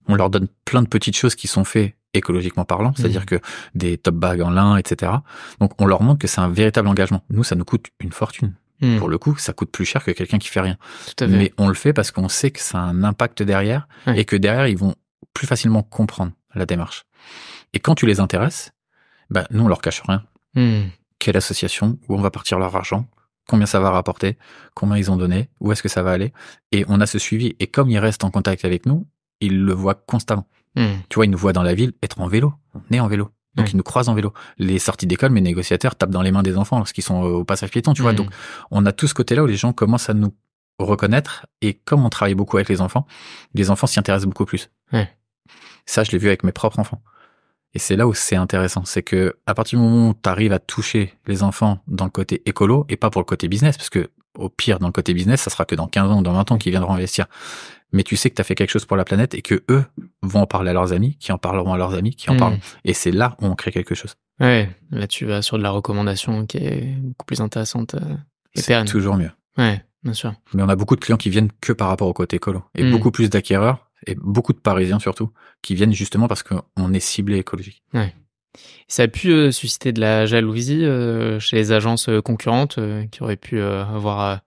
[SPEAKER 2] On leur donne plein de petites choses qui sont faites écologiquement parlant, c'est-à-dire que des top bags en lin, etc. Donc on leur montre que c'est un véritable engagement. Nous, ça nous coûte une fortune. Pour le coup, ça coûte plus cher que quelqu'un qui fait rien.
[SPEAKER 1] Tout à fait.
[SPEAKER 2] Mais on le fait parce qu'on sait que ça a un impact derrière et que derrière, ils vont plus facilement comprendre la démarche. Et quand tu les intéresses, bah, nous, on leur cache rien. Quelle association, où on va partir leur argent, combien ça va rapporter, combien ils ont donné, où est-ce que ça va aller. Et on a ce suivi. Et comme ils restent en contact avec nous, ils le voient constamment. Tu vois, ils nous voient dans la ville être en vélo. On est en vélo. Donc, ils nous croisent en vélo. Les sorties d'école, mes négociateurs tapent dans les mains des enfants lorsqu'ils sont au passage piéton, tu vois. Donc, on a tout ce côté-là où les gens commencent à nous reconnaître. Et comme on travaille beaucoup avec les enfants s'y intéressent beaucoup plus. Ça, je l'ai vu avec mes propres enfants. Et c'est là où c'est intéressant. C'est que, à partir du moment où tu arrives à toucher les enfants dans le côté écolo et pas pour le côté business, parce que, au pire, dans le côté business, ça sera que dans 15 ans ou dans 20 ans qu'ils viendront investir. Mais tu sais que tu as fait quelque chose pour la planète et que eux vont en parler à leurs amis, qui en parleront à leurs amis, qui en parlent. Et c'est là où on crée quelque chose.
[SPEAKER 1] Ouais, là tu vas sur de la recommandation qui est beaucoup plus intéressante et pérenne.
[SPEAKER 2] C'est toujours mieux.
[SPEAKER 1] Ouais, bien sûr.
[SPEAKER 2] Mais on a beaucoup de clients qui viennent que par rapport au côté écolo. Et beaucoup plus d'acquéreurs, et beaucoup de Parisiens surtout, qui viennent justement parce qu'on est ciblé écologique.
[SPEAKER 1] Ouais. Ça a pu susciter de la jalousie chez les agences concurrentes qui auraient pu avoir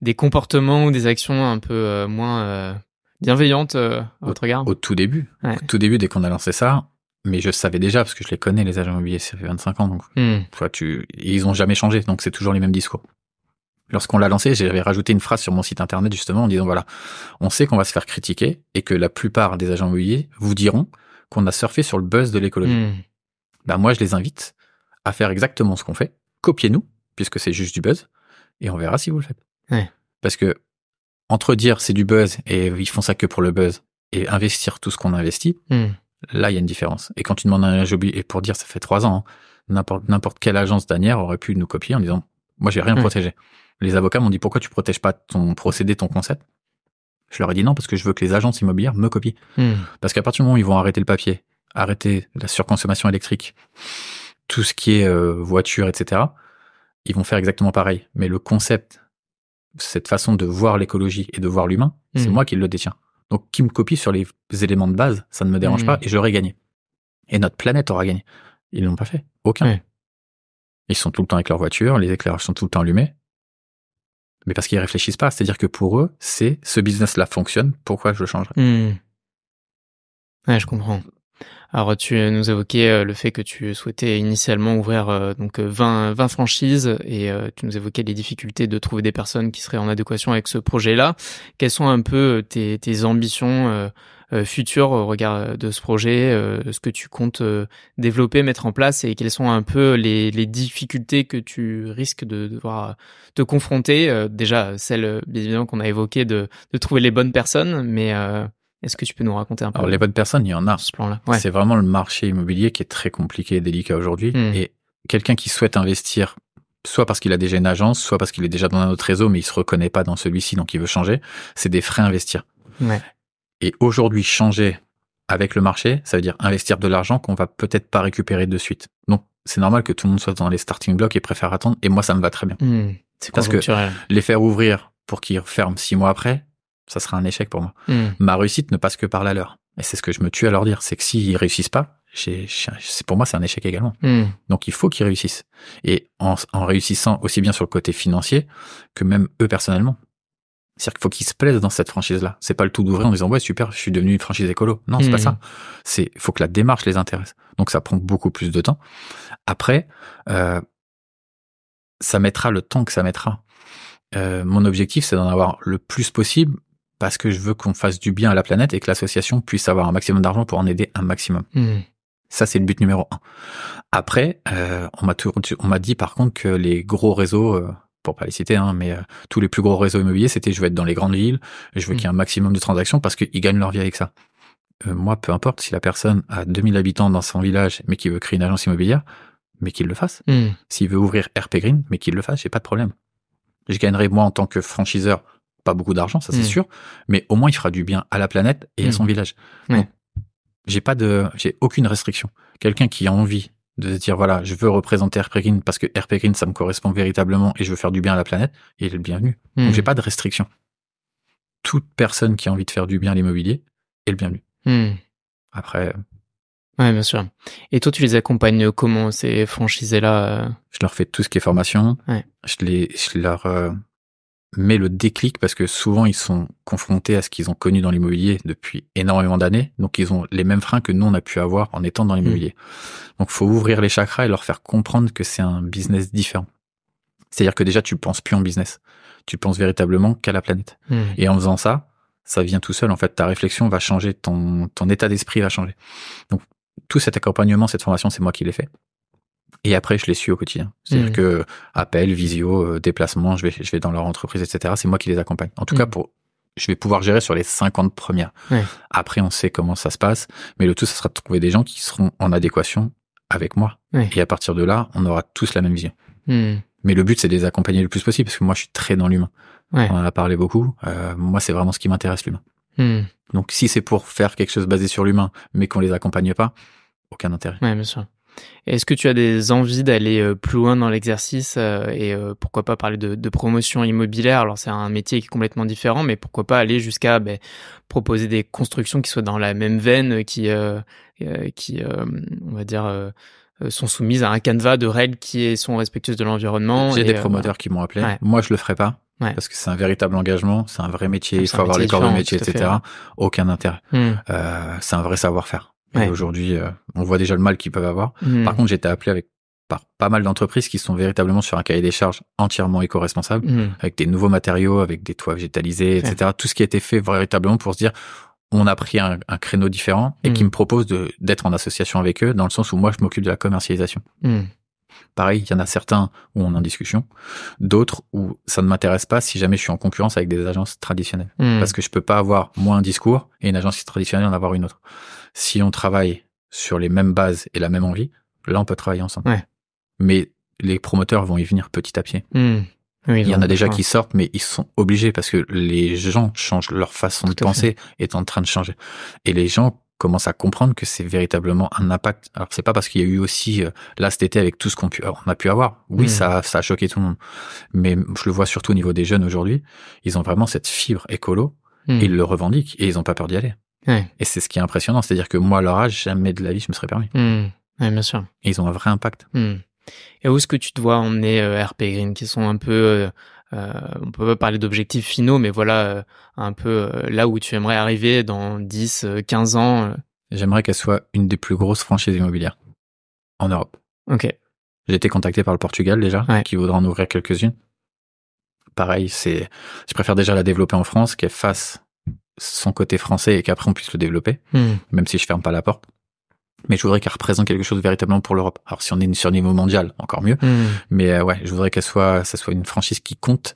[SPEAKER 1] des comportements ou des actions un peu moins bienveillantes à votre regard.
[SPEAKER 2] Au tout début. Au tout début, dès qu'on a lancé ça, mais je savais déjà, parce que je les connais, les agents immobiliers, ça fait 25 ans, donc ils ont jamais changé, donc c'est toujours les mêmes discours. Lorsqu'on l'a lancé, j'avais rajouté une phrase sur mon site internet, justement, en disant, voilà, on sait qu'on va se faire critiquer et que la plupart des agents immobiliers vous diront qu'on a surfé sur le buzz de l'écologie. Ben, moi, je les invite à faire exactement ce qu'on fait. Copiez-nous, puisque c'est juste du buzz, et on verra si vous le faites. Parce que, entre dire c'est du buzz et ils font ça que pour le buzz et investir tout ce qu'on investit, là, il y a une différence. Et quand tu demandes à un agent immobilier, et pour dire, ça fait 3 ans, hein, n'importe quelle agence d'anière aurait pu nous copier en disant, moi, j'ai rien protégé. Les avocats m'ont dit, pourquoi tu protèges pas ton procédé, ton concept? Je leur ai dit non, parce que je veux que les agences immobilières me copient. Parce qu'à partir du moment où ils vont arrêter le papier, arrêter la surconsommation électrique, tout ce qui est voiture, etc., ils vont faire exactement pareil. Mais le concept, cette façon de voir l'écologie et de voir l'humain, c'est moi qui le détiens. Donc, qui me copie sur les éléments de base, ça ne me dérange pas et j'aurais gagné. Et notre planète aura gagné. Ils l'ont pas fait. Aucun. Ils sont tout le temps avec leur voiture, les éclairages sont tout le temps allumés. Mais parce qu'ils réfléchissent pas. C'est-à-dire que pour eux, c'est ce business-là fonctionne, pourquoi je le changerais?
[SPEAKER 1] Ouais, je comprends. Alors, tu nous évoquais le fait que tu souhaitais initialement ouvrir donc 20 franchises et tu nous évoquais les difficultés de trouver des personnes qui seraient en adéquation avec ce projet-là. Quelles sont un peu tes ambitions futures au regard de ce projet, ce que tu comptes développer, mettre en place et quelles sont un peu les difficultés que tu risques de devoir te confronter? Déjà, celle, bien évidemment, qu'on a évoquée de trouver les bonnes personnes, mais est-ce que tu peux nous raconter un peu?
[SPEAKER 2] Alors, les bonnes personnes, il y en a.
[SPEAKER 1] Ce plan-là.
[SPEAKER 2] C'est vraiment le marché immobilier qui est très compliqué et délicat aujourd'hui. Et quelqu'un qui souhaite investir, soit parce qu'il a déjà une agence, soit parce qu'il est déjà dans un autre réseau, mais il se reconnaît pas dans celui-ci, donc il veut changer, c'est des frais à investir. Et aujourd'hui, changer avec le marché, ça veut dire investir de l'argent qu'on va peut-être pas récupérer de suite. Donc, c'est normal que tout le monde soit dans les starting blocks et préfère attendre. Et moi, ça me va très bien.
[SPEAKER 1] C'est
[SPEAKER 2] parce que les faire ouvrir pour qu'ils referment 6 mois après, ça sera un échec pour moi. Ma réussite ne passe que par la leur. Et c'est ce que je me tue à leur dire. C'est que s'ils réussissent pas, pour moi, c'est un échec également. Donc, il faut qu'ils réussissent. Et en réussissant aussi bien sur le côté financier que même eux personnellement. C'est-à-dire qu'il faut qu'ils se plaisent dans cette franchise-là. C'est pas le tout d'ouvrir en disant, ouais, super, je suis devenu une franchise écolo. Non, c'est pas ça. Il faut que la démarche les intéresse. Donc, ça prend beaucoup plus de temps. Après, ça mettra le temps que ça mettra. Mon objectif, c'est d'en avoir le plus possible parce que je veux qu'on fasse du bien à la planète et que l'association puisse avoir un maximum d'argent pour en aider un maximum. Ça, c'est le but numéro 1. Après, on m'a dit par contre que les gros réseaux, pour pas les citer, hein, mais tous les plus gros réseaux immobiliers, c'était je veux être dans les grandes villes, je veux qu'il y ait un maximum de transactions parce qu'ils gagnent leur vie avec ça. Moi, peu importe si la personne a 2000 habitants dans son village mais qui veut créer une agence immobilière, mais qu'il le fasse. S'il veut ouvrir RP Green, mais qu'il le fasse, j'ai pas de problème. Je gagnerai, moi, en tant que franchiseur, pas beaucoup d'argent, ça c'est sûr, mais au moins il fera du bien à la planète et à son village. Donc, j'ai aucune restriction. Quelqu'un qui a envie de se dire, voilà, je veux représenter RP Green parce que RP Green, ça me correspond véritablement et je veux faire du bien à la planète, il est le bienvenu. Donc, j'ai pas de restriction. Toute personne qui a envie de faire du bien à l'immobilier est le bienvenu. Après...
[SPEAKER 1] Ouais, bien sûr. Et toi, tu les accompagnes comment, ces franchisés-là
[SPEAKER 2] Je leur fais tout ce qui est formation.
[SPEAKER 1] Ouais.
[SPEAKER 2] Je leur mets le déclic parce que souvent, ils sont confrontés à ce qu'ils ont connu dans l'immobilier depuis énormément d'années. Donc, ils ont les mêmes freins que nous, on a pu avoir en étant dans l'immobilier. Donc, faut ouvrir les chakras et leur faire comprendre que c'est un business différent. C'est-à-dire que déjà, tu penses plus en business. Tu penses véritablement qu'à la planète. Et en faisant ça, ça vient tout seul. En fait, ta réflexion va changer, ton état d'esprit va changer. Donc, tout cet accompagnement, cette formation, c'est moi qui l'ai fait. Et après, je les suis au quotidien. C'est-à-dire que appel, visio, déplacement, je vais dans leur entreprise, etc. C'est moi qui les accompagne. En tout cas, je vais pouvoir gérer sur les 50 premières. Après, on sait comment ça se passe. Mais le tout, ça sera de trouver des gens qui seront en adéquation avec moi. Et à partir de là, on aura tous la même vision. Mais le but, c'est de les accompagner le plus possible parce que moi, je suis très dans l'humain. On en a parlé beaucoup. Moi, c'est vraiment ce qui m'intéresse, l'humain. Donc, si c'est pour faire quelque chose basé sur l'humain, mais qu'on les accompagne pas, aucun intérêt.
[SPEAKER 1] Ouais, bien sûr. Est-ce que tu as des envies d'aller plus loin dans l'exercice et pourquoi pas parler de promotion immobilière? Alors, c'est un métier qui est complètement différent, mais pourquoi pas aller jusqu'à proposer des constructions qui soient dans la même veine, qui on va dire, sont soumises à un canevas de règles qui sont respectueuses de l'environnement.
[SPEAKER 2] J'ai des promoteurs qui m'ont appelé. Moi, je le ferai pas. Parce que c'est un véritable engagement, c'est un vrai métier, il faut avoir les corps de métier, etc. Aucun intérêt. C'est un vrai savoir-faire. Et aujourd'hui, on voit déjà le mal qu'ils peuvent avoir. Par contre, j'ai été appelé par pas mal d'entreprises qui sont véritablement sur un cahier des charges entièrement éco-responsable, avec des nouveaux matériaux, avec des toits végétalisés, etc. Tout ce qui a été fait véritablement pour se dire, on a pris un créneau différent et qui me propose d'être en association avec eux, dans le sens où moi, je m'occupe de la commercialisation. Pareil, il y en a certains où on est en discussion, d'autres où ça ne m'intéresse pas si jamais je suis en concurrence avec des agences traditionnelles. Parce que je peux pas avoir moi un discours et une agence traditionnelle en avoir une autre. Si on travaille sur les mêmes bases et la même envie, là on peut travailler ensemble. Mais les promoteurs vont y venir petit à petit. Il y en a déjà qui sortent, mais ils sont obligés parce que les gens changent, leur façon de penser est en train de changer. Et les gens commencent à comprendre que c'est véritablement un impact. Alors c'est pas parce qu'il y a eu aussi là cet été avec tout ce qu'on a pu avoir. Oui, ça a choqué tout le monde. Mais je le vois surtout au niveau des jeunes aujourd'hui, ils ont vraiment cette fibre écolo et ils le revendiquent et ils ont pas peur d'y aller. Et c'est ce qui est impressionnant, c'est-à-dire que moi à leur âge, jamais de la vie je me serais permis.
[SPEAKER 1] Bien sûr.
[SPEAKER 2] Et ils ont un vrai impact.
[SPEAKER 1] Et où est-ce que tu te vois emmener RP Green, qui sont un peu on peut pas parler d'objectifs finaux, mais voilà, un peu là où tu aimerais arriver dans 10, 15 ans.
[SPEAKER 2] J'aimerais qu'elle soit une des plus grosses franchises immobilières en Europe.
[SPEAKER 1] Ok.
[SPEAKER 2] J'ai été contacté par le Portugal déjà, qui voudra en ouvrir quelques-unes. Pareil, je préfère déjà la développer en France, qu'elle fasse son côté français et qu'après on puisse le développer, même si je ferme pas la porte. Mais je voudrais qu'elle représente quelque chose véritablement pour l'Europe. Alors si on est sur niveau mondial, encore mieux. Mais je voudrais ça soit une franchise qui compte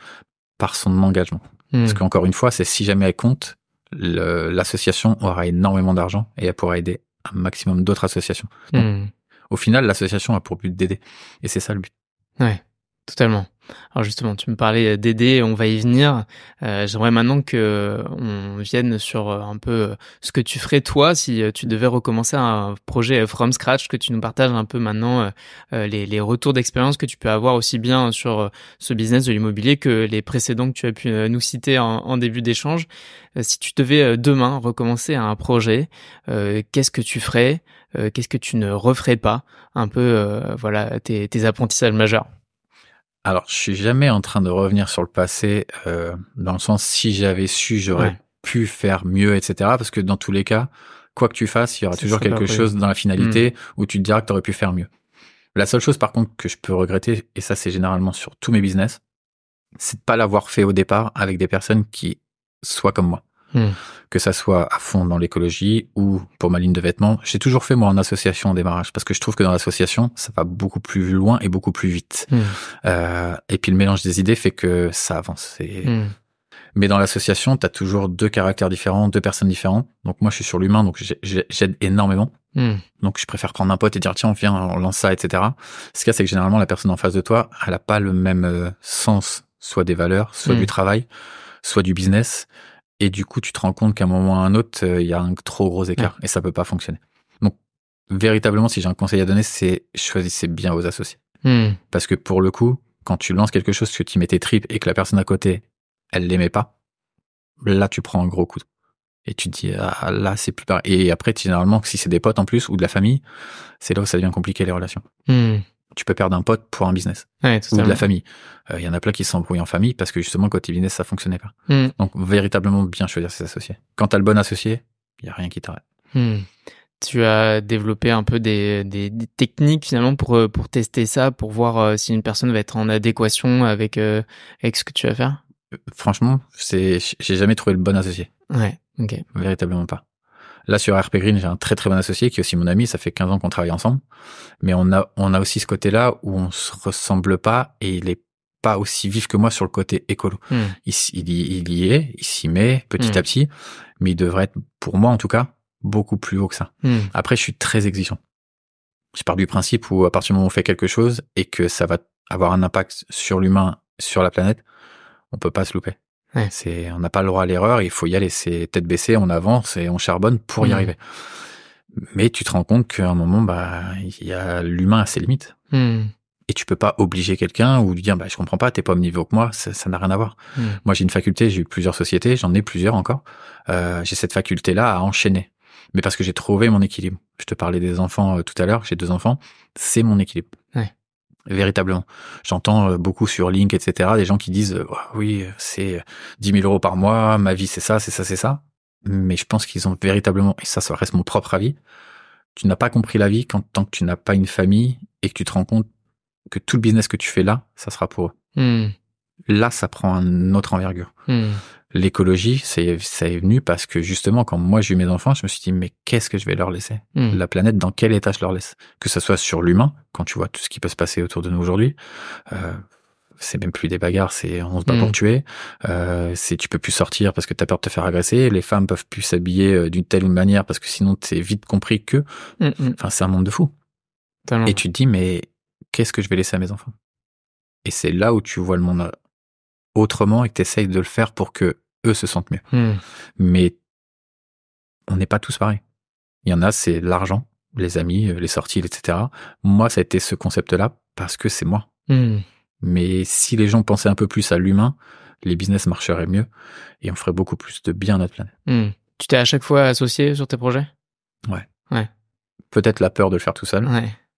[SPEAKER 2] par son engagement. Parce qu'encore une fois, c'est si jamais elle compte, l'association aura énormément d'argent et elle pourra aider un maximum d'autres associations. Donc, au final, l'association a pour but d'aider. Et c'est ça le but.
[SPEAKER 1] Ouais, totalement. Alors justement, tu me parlais d'aider, on va y venir. J'aimerais maintenant que on vienne sur un peu ce que tu ferais toi si tu devais recommencer un projet from scratch, que tu nous partages un peu maintenant les retours d'expérience que tu peux avoir aussi bien sur ce business de l'immobilier que les précédents que tu as pu nous citer en début d'échange. Si tu devais demain recommencer un projet, qu'est-ce que tu ferais? Qu'est-ce que tu ne referais pas? Un peu voilà tes apprentissages majeurs.
[SPEAKER 2] Alors, je suis jamais en train de revenir sur le passé, dans le sens, si j'avais su, j'aurais pu faire mieux, etc. Parce que dans tous les cas, quoi que tu fasses, il y aura toujours quelque chose dans la finalité où tu te diras que tu aurais pu faire mieux. La seule chose, par contre, que je peux regretter, et ça, c'est généralement sur tous mes business, c'est de pas l'avoir fait au départ avec des personnes qui soient comme moi. Que ça soit à fond dans l'écologie ou pour ma ligne de vêtements. J'ai toujours fait moi en association au démarrage parce que je trouve que dans l'association, ça va beaucoup plus loin et beaucoup plus vite. Et puis le mélange des idées fait que ça avance. Mais dans l'association, t'as toujours deux caractères différents, deux personnes différentes. Donc moi, je suis sur l'humain, donc j'aide énormément. Donc je préfère prendre un pote et dire tiens, viens, on lance ça, etc. Ce qu'il y a, c'est que généralement, la personne en face de toi, elle a pas le même sens, soit des valeurs, soit du travail, soit du business. Et du coup, tu te rends compte qu'à un moment ou à un autre, il y a un trop gros écart et ça peut pas fonctionner. Donc, véritablement, si j'ai un conseil à donner, c'est choisissez bien vos associés. Parce que pour le coup, quand tu lances quelque chose, que tu mets tes tripes et que la personne à côté, elle l'aimait pas, là, tu prends un gros coup. Et tu te dis, ah, là, c'est plus pareil. Et après, généralement, si c'est des potes en plus ou de la famille, c'est là où ça devient compliqué, les relations. Tu peux perdre un pote pour un business. Ou de la famille. Y en a plein qui s'embrouillent en famille parce que justement, côté business, ça fonctionnait pas. Donc, véritablement bien choisir ses associés. Quand t'as le bon associé, il y a rien qui t'arrête.
[SPEAKER 1] Tu as développé un peu des techniques finalement pour tester ça, pour voir si une personne va être en adéquation avec ce que tu vas faire?
[SPEAKER 2] Franchement, j'ai jamais trouvé le bon associé.
[SPEAKER 1] Ouais, ok.
[SPEAKER 2] Véritablement pas. Là, sur RP Green, j'ai un très très bon associé qui est aussi mon ami. Ça fait 15 ans qu'on travaille ensemble. Mais on a aussi ce côté-là où on se ressemble pas et il est pas aussi vif que moi sur le côté écolo. Il y est, il s'y met petit à petit, mais il devrait être, pour moi en tout cas, beaucoup plus haut que ça. Après, je suis très exigeant. Je pars du principe où à partir du moment où on fait quelque chose et que ça va avoir un impact sur l'humain, sur la planète, on peut pas se louper. On n'a pas le droit à l'erreur, il faut y aller, c'est tête baissée, on avance et on charbonne pour y arriver. Mais tu te rends compte qu'à un moment, il y a l'humain à ses limites. Et tu peux pas obliger quelqu'un ou lui dire, je comprends pas, t'es pas au même niveau que moi, ça n'a rien à voir. Moi, j'ai une faculté, j'ai eu plusieurs sociétés, j'en ai plusieurs encore. J'ai cette faculté-là à enchaîner. Mais parce que j'ai trouvé mon équilibre. Je te parlais des enfants tout à l'heure, j'ai 2 enfants, c'est mon équilibre. Véritablement. J'entends beaucoup sur Link, etc., des gens qui disent oui, c'est 10 000 euros par mois, ma vie c'est ça, c'est ça, c'est ça. Mais je pense qu'ils ont véritablement, et ça reste mon propre avis, tu n'as pas compris la vie tant que tu n'as pas une famille et que tu te rends compte que tout le business que tu fais là, ça sera pour eux. Là, ça prend une autre envergure. L'écologie, ça est venu parce que justement, quand moi j'ai eu mes enfants, je me suis dit, mais qu'est-ce que je vais leur laisser? La planète, dans quel état je leur laisse? Que ça soit sur l'humain, quand tu vois tout ce qui peut se passer autour de nous aujourd'hui, c'est même plus des bagarres, c'est on se bat pour tuer, c'est tu peux plus sortir parce que t'as peur de te faire agresser, les femmes peuvent plus s'habiller d'une telle ou manière parce que sinon t'es vite compris que, enfin c'est un monde de fou. Et tu te dis, mais qu'est-ce que je vais laisser à mes enfants? Et c'est là où tu vois le monde autrement et que t'essayes de le faire pour que eux se sentent mieux. Mais on n'est pas tous pareils. Il y en a, c'est l'argent, les amis, les sorties, etc. Moi, ça a été ce concept-là parce que c'est moi. Mais si les gens pensaient un peu plus à l'humain, les business marcheraient mieux et on ferait beaucoup plus de bien à notre planète.
[SPEAKER 1] Tu t'es à chaque fois associé sur tes projets?
[SPEAKER 2] Ouais. Peut-être la peur de le faire tout seul.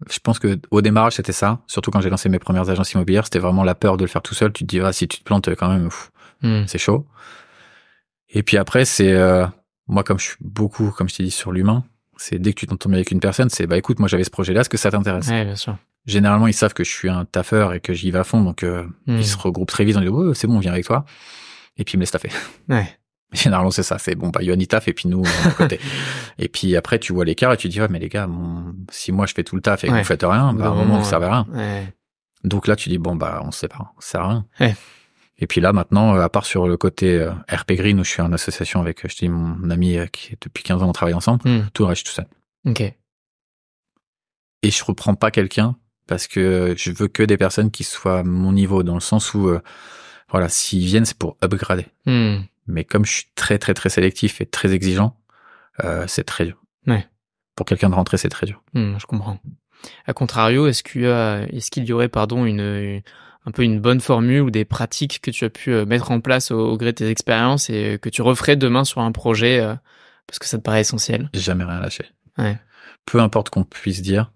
[SPEAKER 2] Je pense que au démarrage, c'était ça. Surtout quand j'ai lancé mes premières agences immobilières, c'était vraiment la peur de le faire tout seul. Tu te dis, si tu te plantes quand même, c'est chaud. Et puis après, c'est moi, comme je suis beaucoup, comme je t'ai dit, sur l'humain, c'est dès que tu t'entends bien avec une personne, c'est écoute, moi j'avais ce projet-là, est-ce que ça t'intéresse?
[SPEAKER 1] Ouais, bien sûr.
[SPEAKER 2] Généralement, ils savent que je suis un taffeur et que j'y vais à fond, donc ils se regroupent très vite en disant c'est bon, on vient avec toi. Et puis ils me laissent taffer. Généralement, c'est ça. C'est Yoann il taffe et puis nous, à côté. Et puis après, tu vois l'écart et tu te dis, mais les gars, si moi je fais tout le taf et que vous faites rien, à un moment, vous servez à rien. Donc là, tu dis, on se sépare. Ça sert à rien. Et puis là, maintenant, à part sur le côté RP Green, où je suis en association avec, je te dis, mon ami qui est depuis 15 ans, on travaille ensemble, tout le reste, tout seul.
[SPEAKER 1] Ok.
[SPEAKER 2] Et je reprends pas quelqu'un parce que je veux que des personnes qui soient à mon niveau, dans le sens où, s'ils viennent, c'est pour upgrader. Mais comme je suis très, très, très sélectif et très exigeant, c'est très dur. Pour quelqu'un de rentrer, c'est très dur.
[SPEAKER 1] Je comprends. A contrario, est-ce qu'il y aurait, un peu une bonne formule ou des pratiques que tu as pu mettre en place au gré de tes expériences et que tu referais demain sur un projet parce que ça te paraît essentiel?
[SPEAKER 2] Jamais rien lâcher. Peu importe qu'on puisse dire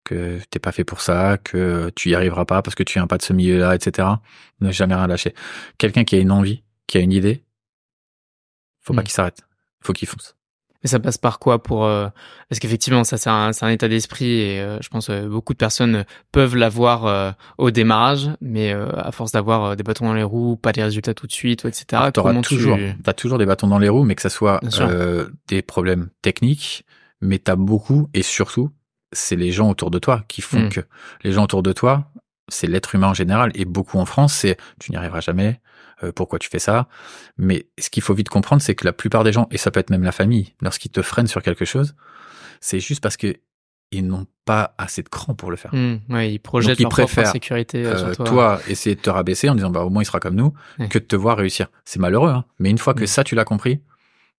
[SPEAKER 2] que t'es pas fait pour ça, que tu y arriveras pas parce que tu viens pas de ce milieu-là, etc. Ne jamais rien lâcher. Quelqu'un qui a une envie, qui a une idée, faut pas qu'il s'arrête. Faut qu'il fonce.
[SPEAKER 1] Mais ça passe par quoi parce qu'effectivement, ça, c'est un état d'esprit et je pense beaucoup de personnes peuvent l'avoir au démarrage, mais à force d'avoir des bâtons dans les roues, pas des résultats tout de suite, etc.
[SPEAKER 2] T'as toujours des bâtons dans les roues, mais que ça soit des problèmes techniques, mais t'as beaucoup, et surtout, c'est les gens autour de toi qui font que les gens autour de toi c'est l'être humain en général, et beaucoup en France, c'est tu n'y arriveras jamais, pourquoi tu fais ça? Mais ce qu'il faut vite comprendre, c'est que la plupart des gens, et ça peut être même la famille, lorsqu'ils te freinent sur quelque chose, c'est juste parce que ils n'ont pas assez de cran pour le faire.
[SPEAKER 1] Ouais, ils projettent
[SPEAKER 2] Donc, ils
[SPEAKER 1] leur propre
[SPEAKER 2] préfèrent,
[SPEAKER 1] insécurité sur toi.
[SPEAKER 2] toi, essayer de te rabaisser en disant, bah, au moins il sera comme nous, que de te voir réussir. C'est malheureux, hein. Mais une fois que ça, tu l'as compris,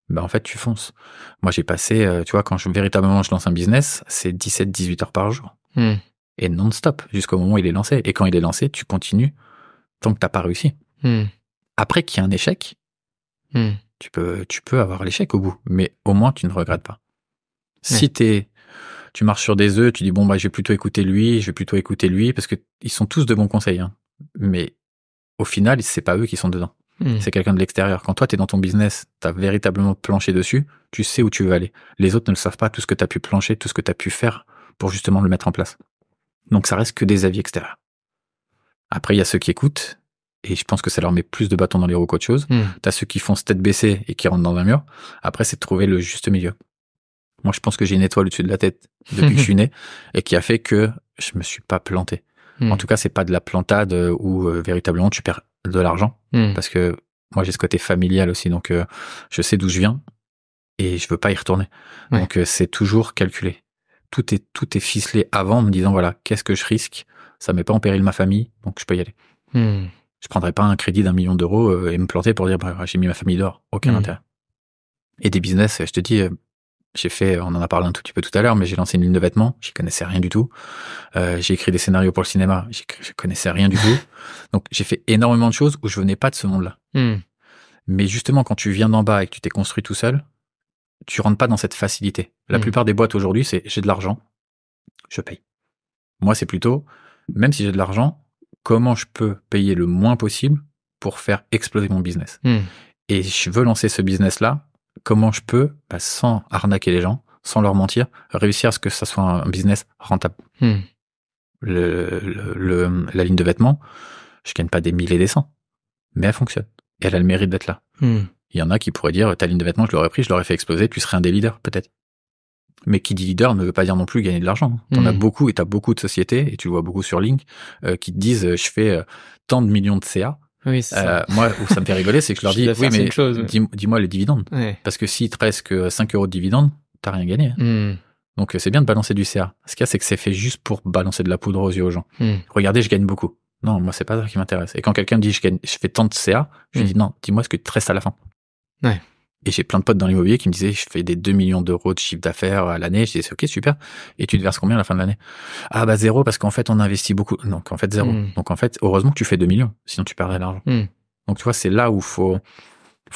[SPEAKER 2] bah, en fait, tu fonces. Moi, j'ai passé, tu vois, quand véritablement je lance un business, c'est 17-18 heures par jour. Et non-stop, jusqu'au moment où il est lancé. Et quand il est lancé, tu continues tant que t'as pas réussi. Après qu'il y ait un échec, tu peux avoir l'échec au bout, mais au moins tu ne regrettes pas. Si tu marches sur des œufs, tu dis bon bah je vais plutôt écouter lui, parce que ils sont tous de bons conseils, hein. Mais au final, c'est pas eux qui sont dedans. C'est quelqu'un de l'extérieur. Quand toi t'es dans ton business, t'as véritablement planché dessus, tu sais où tu veux aller. Les autres ne le savent pas, tout ce que t'as pu plancher, tout ce que t'as pu faire pour justement le mettre en place. Donc ça reste que des avis extérieurs. Après, il y a ceux qui écoutent, et je pense que ça leur met plus de bâtons dans les roues qu'autre chose. T'as ceux qui font tête baissée et qui rentrent dans un mur. Après, c'est de trouver le juste milieu. Moi, je pense que j'ai une étoile au-dessus de la tête depuis que je suis né, et qui a fait que je me suis pas planté. En tout cas, c'est pas de la plantade où véritablement tu perds de l'argent, parce que moi j'ai ce côté familial aussi, donc je sais d'où je viens et je veux pas y retourner. Donc c'est toujours calculé. Tout est ficelé avant, en me disant voilà, qu'est-ce que je risque? Ça met pas en péril ma famille, donc je peux y aller. Je prendrais pas un crédit d'1 million d'euros et me planter pour dire bah, j'ai mis ma famille dehors. Aucun intérêt. Et des business, je te dis, j'ai fait, on en a parlé un tout petit peu tout à l'heure, mais j'ai lancé une ligne de vêtements, j'y connaissais rien du tout. J'ai écrit des scénarios pour le cinéma, je connaissais rien du tout. Donc j'ai fait énormément de choses où je venais pas de ce monde-là. Mais justement, quand tu viens d'en bas et que tu t'es construit tout seul, tu rentres pas dans cette facilité. La plupart des boîtes aujourd'hui, c'est j'ai de l'argent, je paye. Moi, c'est plutôt, même si j'ai de l'argent, comment je peux payer le moins possible pour faire exploser mon business. Et je veux lancer ce business-là, comment je peux, sans arnaquer les gens, sans leur mentir, réussir à ce que ça soit un business rentable. La ligne de vêtements, je gagne pas des milliers et des cents, mais elle fonctionne. Et elle a le mérite d'être là. Il y en a qui pourraient dire, ta ligne de vêtements, je l'aurais pris, je l'aurais fait exploser, tu serais un des leaders, peut-être. Mais qui dit leader ne veut pas dire non plus gagner de l'argent. T'en as beaucoup, et t'as beaucoup de sociétés, et tu le vois beaucoup sur Link, qui te disent, je fais tant de millions de CA.
[SPEAKER 1] Oui, c'est ça.
[SPEAKER 2] Moi, où ça me fait rigoler, c'est que je leur dis, oui, mais dis-moi les dividendes. Parce que s'il te reste que 5 euros de dividendes, t'as rien gagné. Donc, c'est bien de balancer du CA. Ce qu'il y a, c'est que c'est fait juste pour balancer de la poudre aux yeux aux gens. Regardez, je gagne beaucoup. Non, moi, c'est pas ça qui m'intéresse. Et quand quelqu'un me dit, je fais tant de CA, je lui dis, non, dis-moi ce que te reste à la fin. Et j'ai plein de potes dans l'immobilier qui me disaient, je fais des 2 millions d'euros de chiffre d'affaires à l'année. Je disais, ok, super. Et tu te verses combien à la fin de l'année? Ah, bah, 0, parce qu'en fait, on investit beaucoup. Donc, en fait, 0. Donc, en fait, heureusement que tu fais 2 millions. Sinon, tu perdrais l'argent. Donc, tu vois, c'est là où faut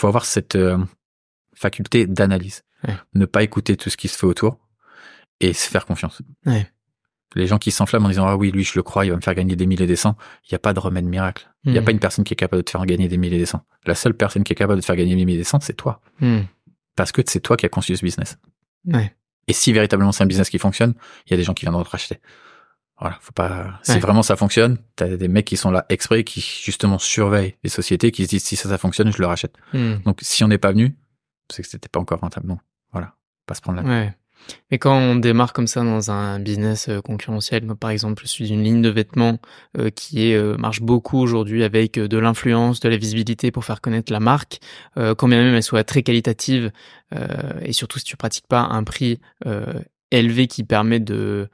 [SPEAKER 2] avoir cette faculté d'analyse. Ne pas écouter tout ce qui se fait autour et se faire confiance. Les gens qui s'enflamment en disant, ah oui, lui, je le crois, il va me faire gagner des milliers et des cents. Il n'y a pas de remède miracle. Il n'y a pas une personne qui est capable de te faire gagner des milliers et des cents. La seule personne qui est capable de te faire gagner des milliers et des cents, c'est toi. Parce que c'est toi qui as conçu ce business. Et si véritablement c'est un business qui fonctionne, il y a des gens qui viendront te racheter. Voilà, faut pas, si vraiment ça fonctionne, t'as des mecs qui sont là exprès, qui justement surveillent les sociétés, qui se disent si ça fonctionne, je le rachète. Donc si on n'est pas venu, c'est que c'était pas encore rentable. Non. Voilà. Pas se prendre la tête.
[SPEAKER 1] Mais quand on démarre comme ça dans un business concurrentiel, comme par exemple celui d'une ligne de vêtements qui marche beaucoup aujourd'hui avec de l'influence, de la visibilité pour faire connaître la marque, quand bien même elle soit très qualitative et surtout si tu pratiques pas un prix élevé qui permet de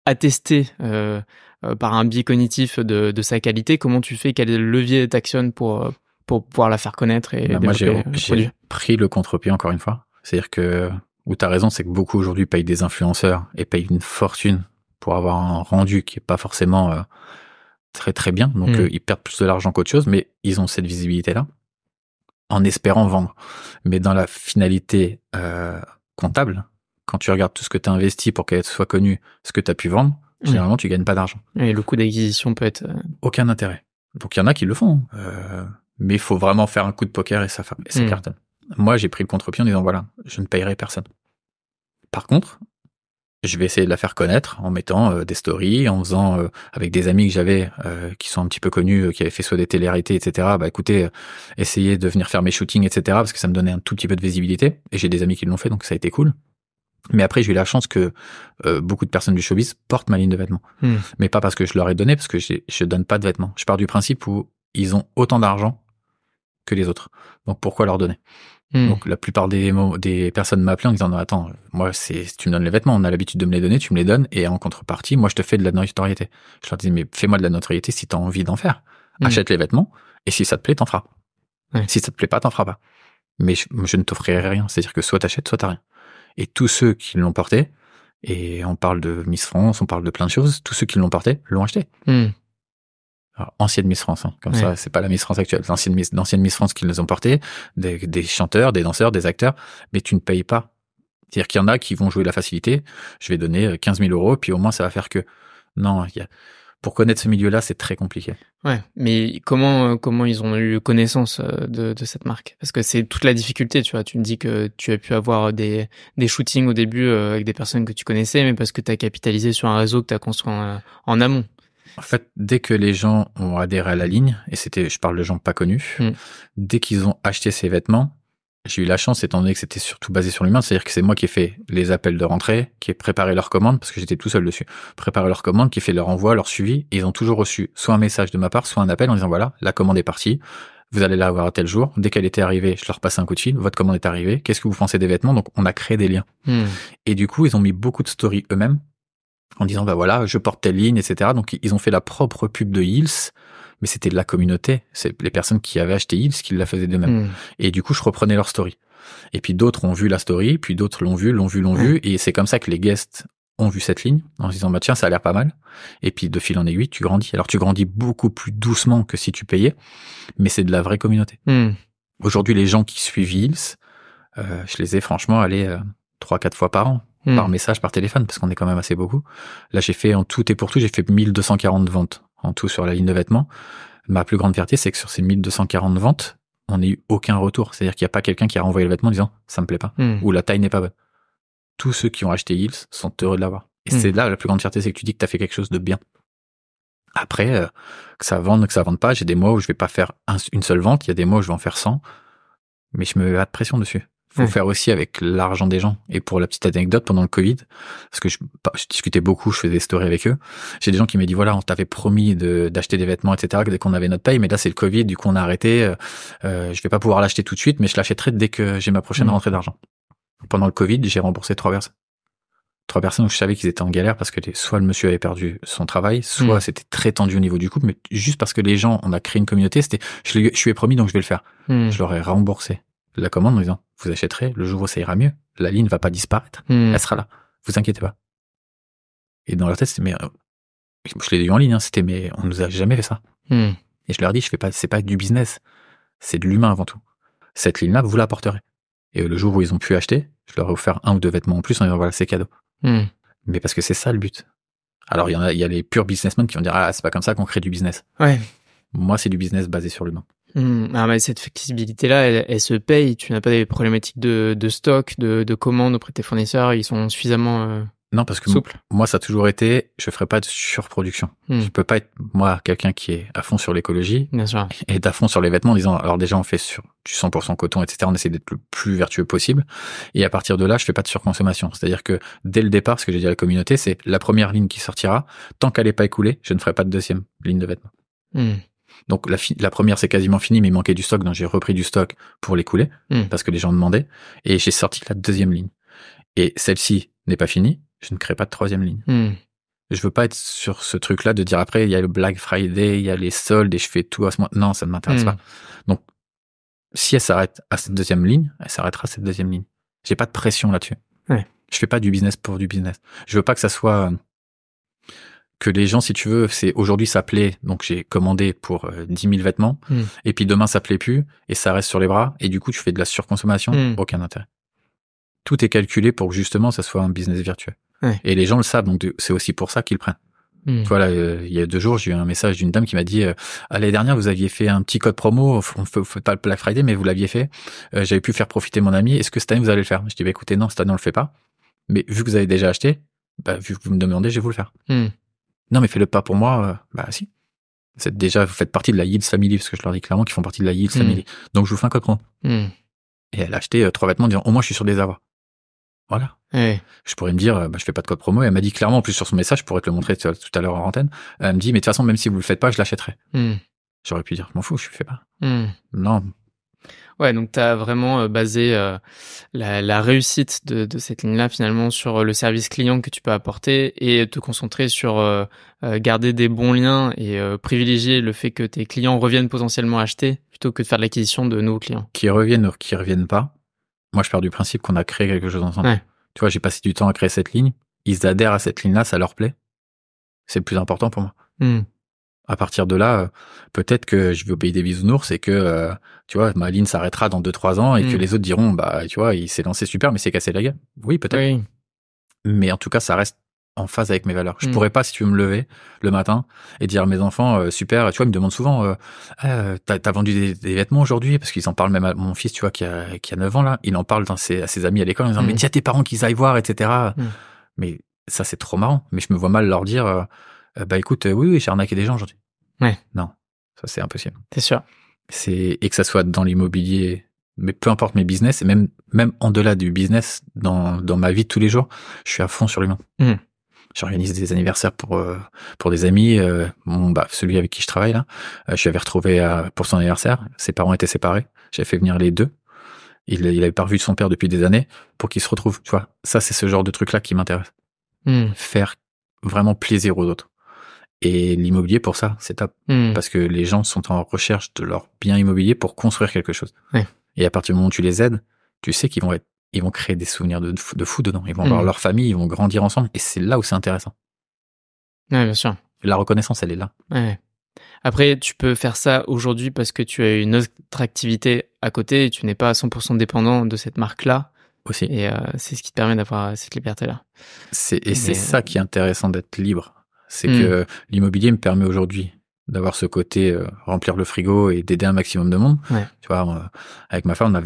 [SPEAKER 1] attester par un biais cognitif de sa qualité, comment tu fais, quel levier t'actionnes pour pouvoir la faire connaître et
[SPEAKER 2] moi
[SPEAKER 1] développer
[SPEAKER 2] j'ai pris le contre-pied encore une fois. C'est-à-dire que où t'as raison, c'est que beaucoup aujourd'hui payent des influenceurs et payent une fortune pour avoir un rendu qui est pas forcément très très bien. Donc ils perdent plus de l'argent qu'autre chose, mais ils ont cette visibilité-là en espérant vendre. Mais dans la finalité comptable, quand tu regardes tout ce que tu as investi pour qu'elle soit connue, ce que tu as pu vendre, généralement tu gagnes pas d'argent.
[SPEAKER 1] Et le coût d'acquisition peut être...
[SPEAKER 2] Aucun intérêt. Donc il y en a qui le font, mais il faut vraiment faire un coup de poker et ça cartonne. Moi, j'ai pris le contre-pied en disant, voilà, je ne payerai personne. Par contre, je vais essayer de la faire connaître en mettant des stories, en faisant avec des amis que j'avais qui sont un petit peu connus, qui avaient fait soit des télé-réalités, etc. Bah écoutez, essayez de venir faire mes shootings, etc. parce que ça me donnait un tout petit peu de visibilité. Et j'ai des amis qui l'ont fait, donc ça a été cool. Mais après, j'ai eu la chance que beaucoup de personnes du showbiz portent ma ligne de vêtements. Mais pas parce que je leur ai donné, parce que je donne pas de vêtements. Je pars du principe où ils ont autant d'argent que les autres. Donc pourquoi leur donner? Donc la plupart des personnes m'appelaient en disant non, attends, moi tu me donnes les vêtements, on a l'habitude de me les donner, tu me les donnes, et en contrepartie, moi je te fais de la notoriété. Je leur disais mais fais-moi de la notoriété si t'as envie d'en faire. Achète les vêtements, et si ça te plaît, t'en feras. Si ça te plaît pas, t'en feras pas. Mais je ne t'offrirai rien. C'est-à-dire que soit t'achètes, soit t'as rien. Et tous ceux qui l'ont porté, et on parle de Miss France, on parle de plein de choses, tous ceux qui l'ont porté l'ont acheté. Alors, ancienne Miss France, hein, comme ça, c'est pas la Miss France actuelle, l'ancienne Miss France qui les ont portés, des chanteurs, des danseurs, des acteurs, mais tu ne payes pas. C'est-à-dire qu'il y en a qui vont jouer la facilité, je vais donner 15 000 euros, puis au moins ça va faire que... Non, pour connaître ce milieu-là, c'est très compliqué.
[SPEAKER 1] Ouais, mais comment ils ont eu connaissance de cette marque? Parce que c'est toute la difficulté, tu vois. Tu me dis que tu as pu avoir des shootings au début avec des personnes que tu connaissais, mais parce que tu as capitalisé sur un réseau que tu as construit en amont.
[SPEAKER 2] En fait, dès que les gens ont adhéré à la ligne, et je parle de gens pas connus, dès qu'ils ont acheté ces vêtements, j'ai eu la chance, étant donné que c'était surtout basé sur l'humain, c'est-à-dire que c'est moi qui ai fait les appels de rentrée, qui ai préparé leurs commandes, parce que j'étais tout seul dessus, préparé leurs commandes, qui ai fait leur envoi, leur suivi, et ils ont toujours reçu soit un message de ma part, soit un appel en disant voilà, la commande est partie, vous allez la avoir à tel jour, dès qu'elle était arrivée, je leur passais un coup de fil, votre commande est arrivée, qu'est-ce que vous pensez des vêtements? Donc on a créé des liens. Et du coup, ils ont mis beaucoup de stories eux-mêmes, en disant bah voilà, je porte telle ligne, etc. Donc ils ont fait la propre pub de Hills, mais c'était de la communauté, c'est les personnes qui avaient acheté Hills qui la faisaient d'eux-mêmes. Et du coup, je reprenais leur story. Et puis d'autres ont vu la story, puis d'autres l'ont vu, et c'est comme ça que les guests ont vu cette ligne, en se disant bah tiens, ça a l'air pas mal. Et puis de fil en aiguille, tu grandis. Alors tu grandis beaucoup plus doucement que si tu payais, mais c'est de la vraie communauté. Aujourd'hui, les gens qui suivent Hills, je les ai franchement allés 3-4 fois par an. Par message, par téléphone, parce qu'on est quand même assez beaucoup. Là, j'ai fait en tout et pour tout, j'ai fait 1240 ventes en tout sur la ligne de vêtements. Ma plus grande fierté, c'est que sur ces 1240 ventes, on n'a eu aucun retour. C'est-à-dire qu'il n'y a pas quelqu'un qui a renvoyé le vêtement en disant ça me plaît pas ou la taille n'est pas bonne. Tous ceux qui ont acheté Hills sont heureux de l'avoir. Et c'est là la plus grande fierté, c'est que tu dis que tu as fait quelque chose de bien. Après, que ça vende, que ça vende pas, j'ai des mois où je vais pas faire une seule vente, il y a des mois où je vais en faire 100, mais je me mets pas de pression dessus. Faut faire aussi avec l'argent des gens. Et pour la petite anecdote, pendant le Covid, parce que je discutais beaucoup, je faisais des stories avec eux, j'ai des gens qui m'ont dit voilà, on t'avait promis d'acheter des vêtements, etc. dès qu'on avait notre paye, mais là c'est le Covid, du coup on a arrêté. Je vais pas pouvoir l'acheter tout de suite, mais je l'achèterai dès que j'ai ma prochaine rentrée d'argent. Pendant le Covid, j'ai remboursé 3 personnes. 3 personnes où je savais qu'ils étaient en galère parce que soit le monsieur avait perdu son travail, soit c'était très tendu au niveau du couple, mais juste parce que les gens, on a créé une communauté, c'était je lui ai promis donc je vais le faire. Je leur ai remboursé la commande en disant vous achèterez le jour où ça ira mieux, la ligne va pas disparaître, elle sera là, vous inquiétez pas. Et dans leur tête c'était mais je l'ai eu en ligne, hein, c'était mais on nous a jamais fait ça. Et je leur dis c'est pas du business, c'est de l'humain avant tout. Cette ligne là vous la porterez. Et le jour où ils ont pu acheter, je leur ai offert 1 ou 2 vêtements en plus en disant voilà c'est cadeau. Mais parce que c'est ça le but. Alors il y a les purs businessmen qui vont dire ah c'est pas comme ça qu'on crée du business.
[SPEAKER 1] Ouais.
[SPEAKER 2] Moi c'est du business basé sur l'humain.
[SPEAKER 1] Ah, mais cette flexibilité-là, elle se paye. Tu n'as pas des problématiques de stock, de commandes auprès de tes fournisseurs. Ils sont suffisamment
[SPEAKER 2] non, parce que
[SPEAKER 1] souples.
[SPEAKER 2] Moi, ça a toujours été, je ferai pas de surproduction. Je peux pas être, moi, quelqu'un qui est à fond sur l'écologie.
[SPEAKER 1] Bien sûr.
[SPEAKER 2] Et à fond sur les vêtements en disant, alors déjà, on fait sur du 100% coton, etc. On essaie d'être le plus vertueux possible. Et à partir de là, je fais pas de surconsommation. C'est-à-dire que dès le départ, ce que j'ai dit à la communauté, c'est la première ligne qui sortira. Tant qu'elle n'est pas écoulée, je ne ferai pas de deuxième ligne de vêtements. Donc la première c'est quasiment fini, mais il manquait du stock, donc j'ai repris du stock pour l'écouler parce que les gens demandaient, et j'ai sorti la deuxième ligne. Et celle-ci n'est pas finie, je ne crée pas de troisième ligne. Je veux pas être sur ce truc-là de dire après il y a le Black Friday, il y a les soldes et je fais tout à ce moment. Non, ça ne m'intéresse pas. Donc si elle s'arrête à cette deuxième ligne, elle s'arrêtera à cette deuxième ligne. J'ai pas de pression là-dessus. Je fais pas du business pour du business. Je veux pas que ça soit que les gens, si tu veux, c'est aujourd'hui ça plaît, donc j'ai commandé pour 10 000 vêtements, et puis demain ça plaît plus, et ça reste sur les bras, et du coup tu fais de la surconsommation, aucun intérêt. Tout est calculé pour que justement ça soit un business vertueux. Et les gens le savent, donc c'est aussi pour ça qu'ils le prennent. Voilà, il y a 2 jours, j'ai eu un message d'une dame qui m'a dit l'année dernière vous aviez fait un petit code promo, on fait pas le Black Friday, mais vous l'aviez fait, j'avais pu faire profiter mon ami, est-ce que cette année vous allez le faire? Je dis écoutez non, cette année on le fait pas, mais vu que vous avez déjà acheté, vu que vous me demandez, je vais vous le faire. Non, mais fais-le pas pour moi. Si. C'est déjà, vous faites partie de la Hills Family, parce que je leur dis clairement qu'ils font partie de la Hills Family. Donc, je vous fais un code promo. Et elle a acheté 3 vêtements en disant, au moins, je suis sûr de les avoir. Voilà.
[SPEAKER 1] Ouais.
[SPEAKER 2] Je pourrais me dire, je fais pas de code promo. Et elle m'a dit clairement, en plus sur son message, je pourrais te le montrer tout à l'heure en antenne. Elle me dit, mais de toute façon, même si vous le faites pas, je l'achèterai. J'aurais pu dire, je m'en fous, je le fais pas. Non.
[SPEAKER 1] Ouais, donc tu as vraiment basé la réussite de cette ligne-là finalement sur le service client que tu peux apporter et te concentrer sur garder des bons liens et privilégier le fait que tes clients reviennent potentiellement acheter plutôt que de faire de l'acquisition de nouveaux clients.
[SPEAKER 2] Qui reviennent ou qui reviennent pas, moi je pars du principe qu'on a créé quelque chose ensemble.
[SPEAKER 1] Ouais.
[SPEAKER 2] Tu vois, j'ai passé du temps à créer cette ligne, ils adhèrent à cette ligne-là, ça leur plaît. C'est le plus important pour moi. À partir de là, peut-être que je vais au pays des bisounours et que, tu vois, ma ligne s'arrêtera dans 2-3 ans et que les autres diront, bah, tu vois, il s'est lancé super, mais il s'est cassé la gueule. Oui, peut-être.
[SPEAKER 1] Oui.
[SPEAKER 2] Mais en tout cas, ça reste en phase avec mes valeurs. Je pourrais pas, si tu veux me lever le matin et dire à mes enfants, super, tu vois, ils me demandent souvent, t'as vendu des vêtements aujourd'hui? Parce qu'ils en parlent même à mon fils, tu vois, qui a 9 ans, là. Il en parle à ses amis à l'école en disant, mais dis à tes parents qu'ils aillent voir, etc. Mais ça, c'est trop marrant. Mais je me vois mal leur dire, bah écoute, oui, j'ai arnaqué des gens aujourd'hui.
[SPEAKER 1] Ouais.
[SPEAKER 2] Non, ça c'est impossible.
[SPEAKER 1] C'est sûr.
[SPEAKER 2] Et que ça soit dans l'immobilier, mais peu importe mes business, et même en-delà du business, dans ma vie de tous les jours, je suis à fond sur l'humain. J'organise des anniversaires pour des amis. Celui avec qui je travaille là, je l'avais retrouvé pour son anniversaire. Ses parents étaient séparés. J'avais fait venir les deux. Il avait pas revu de son père depuis des années pour qu'ils se retrouvent. Tu vois, ça c'est ce genre de truc là qui m'intéresse. Faire vraiment plaisir aux autres. Et l'immobilier, pour ça, c'est top. Parce que les gens sont en recherche de leur bien immobilier pour construire quelque chose.
[SPEAKER 1] Ouais.
[SPEAKER 2] Et à partir du moment où tu les aides, tu sais qu'ils vont créer des souvenirs de fou dedans. Ils vont voir leur famille, ils vont grandir ensemble. Et c'est là où c'est intéressant.
[SPEAKER 1] Ouais, bien sûr.
[SPEAKER 2] La reconnaissance, elle est là.
[SPEAKER 1] Ouais. Après, tu peux faire ça aujourd'hui parce que tu as une autre activité à côté et tu n'es pas à 100% dépendant de cette marque-là.
[SPEAKER 2] Aussi.
[SPEAKER 1] Et c'est ce qui te permet d'avoir cette liberté-là.
[SPEAKER 2] C'est ça qui est intéressant d'être libre. C'est que l'immobilier me permet aujourd'hui d'avoir ce côté remplir le frigo et d'aider un maximum de monde.
[SPEAKER 1] Ouais.
[SPEAKER 2] Tu vois, avec ma femme,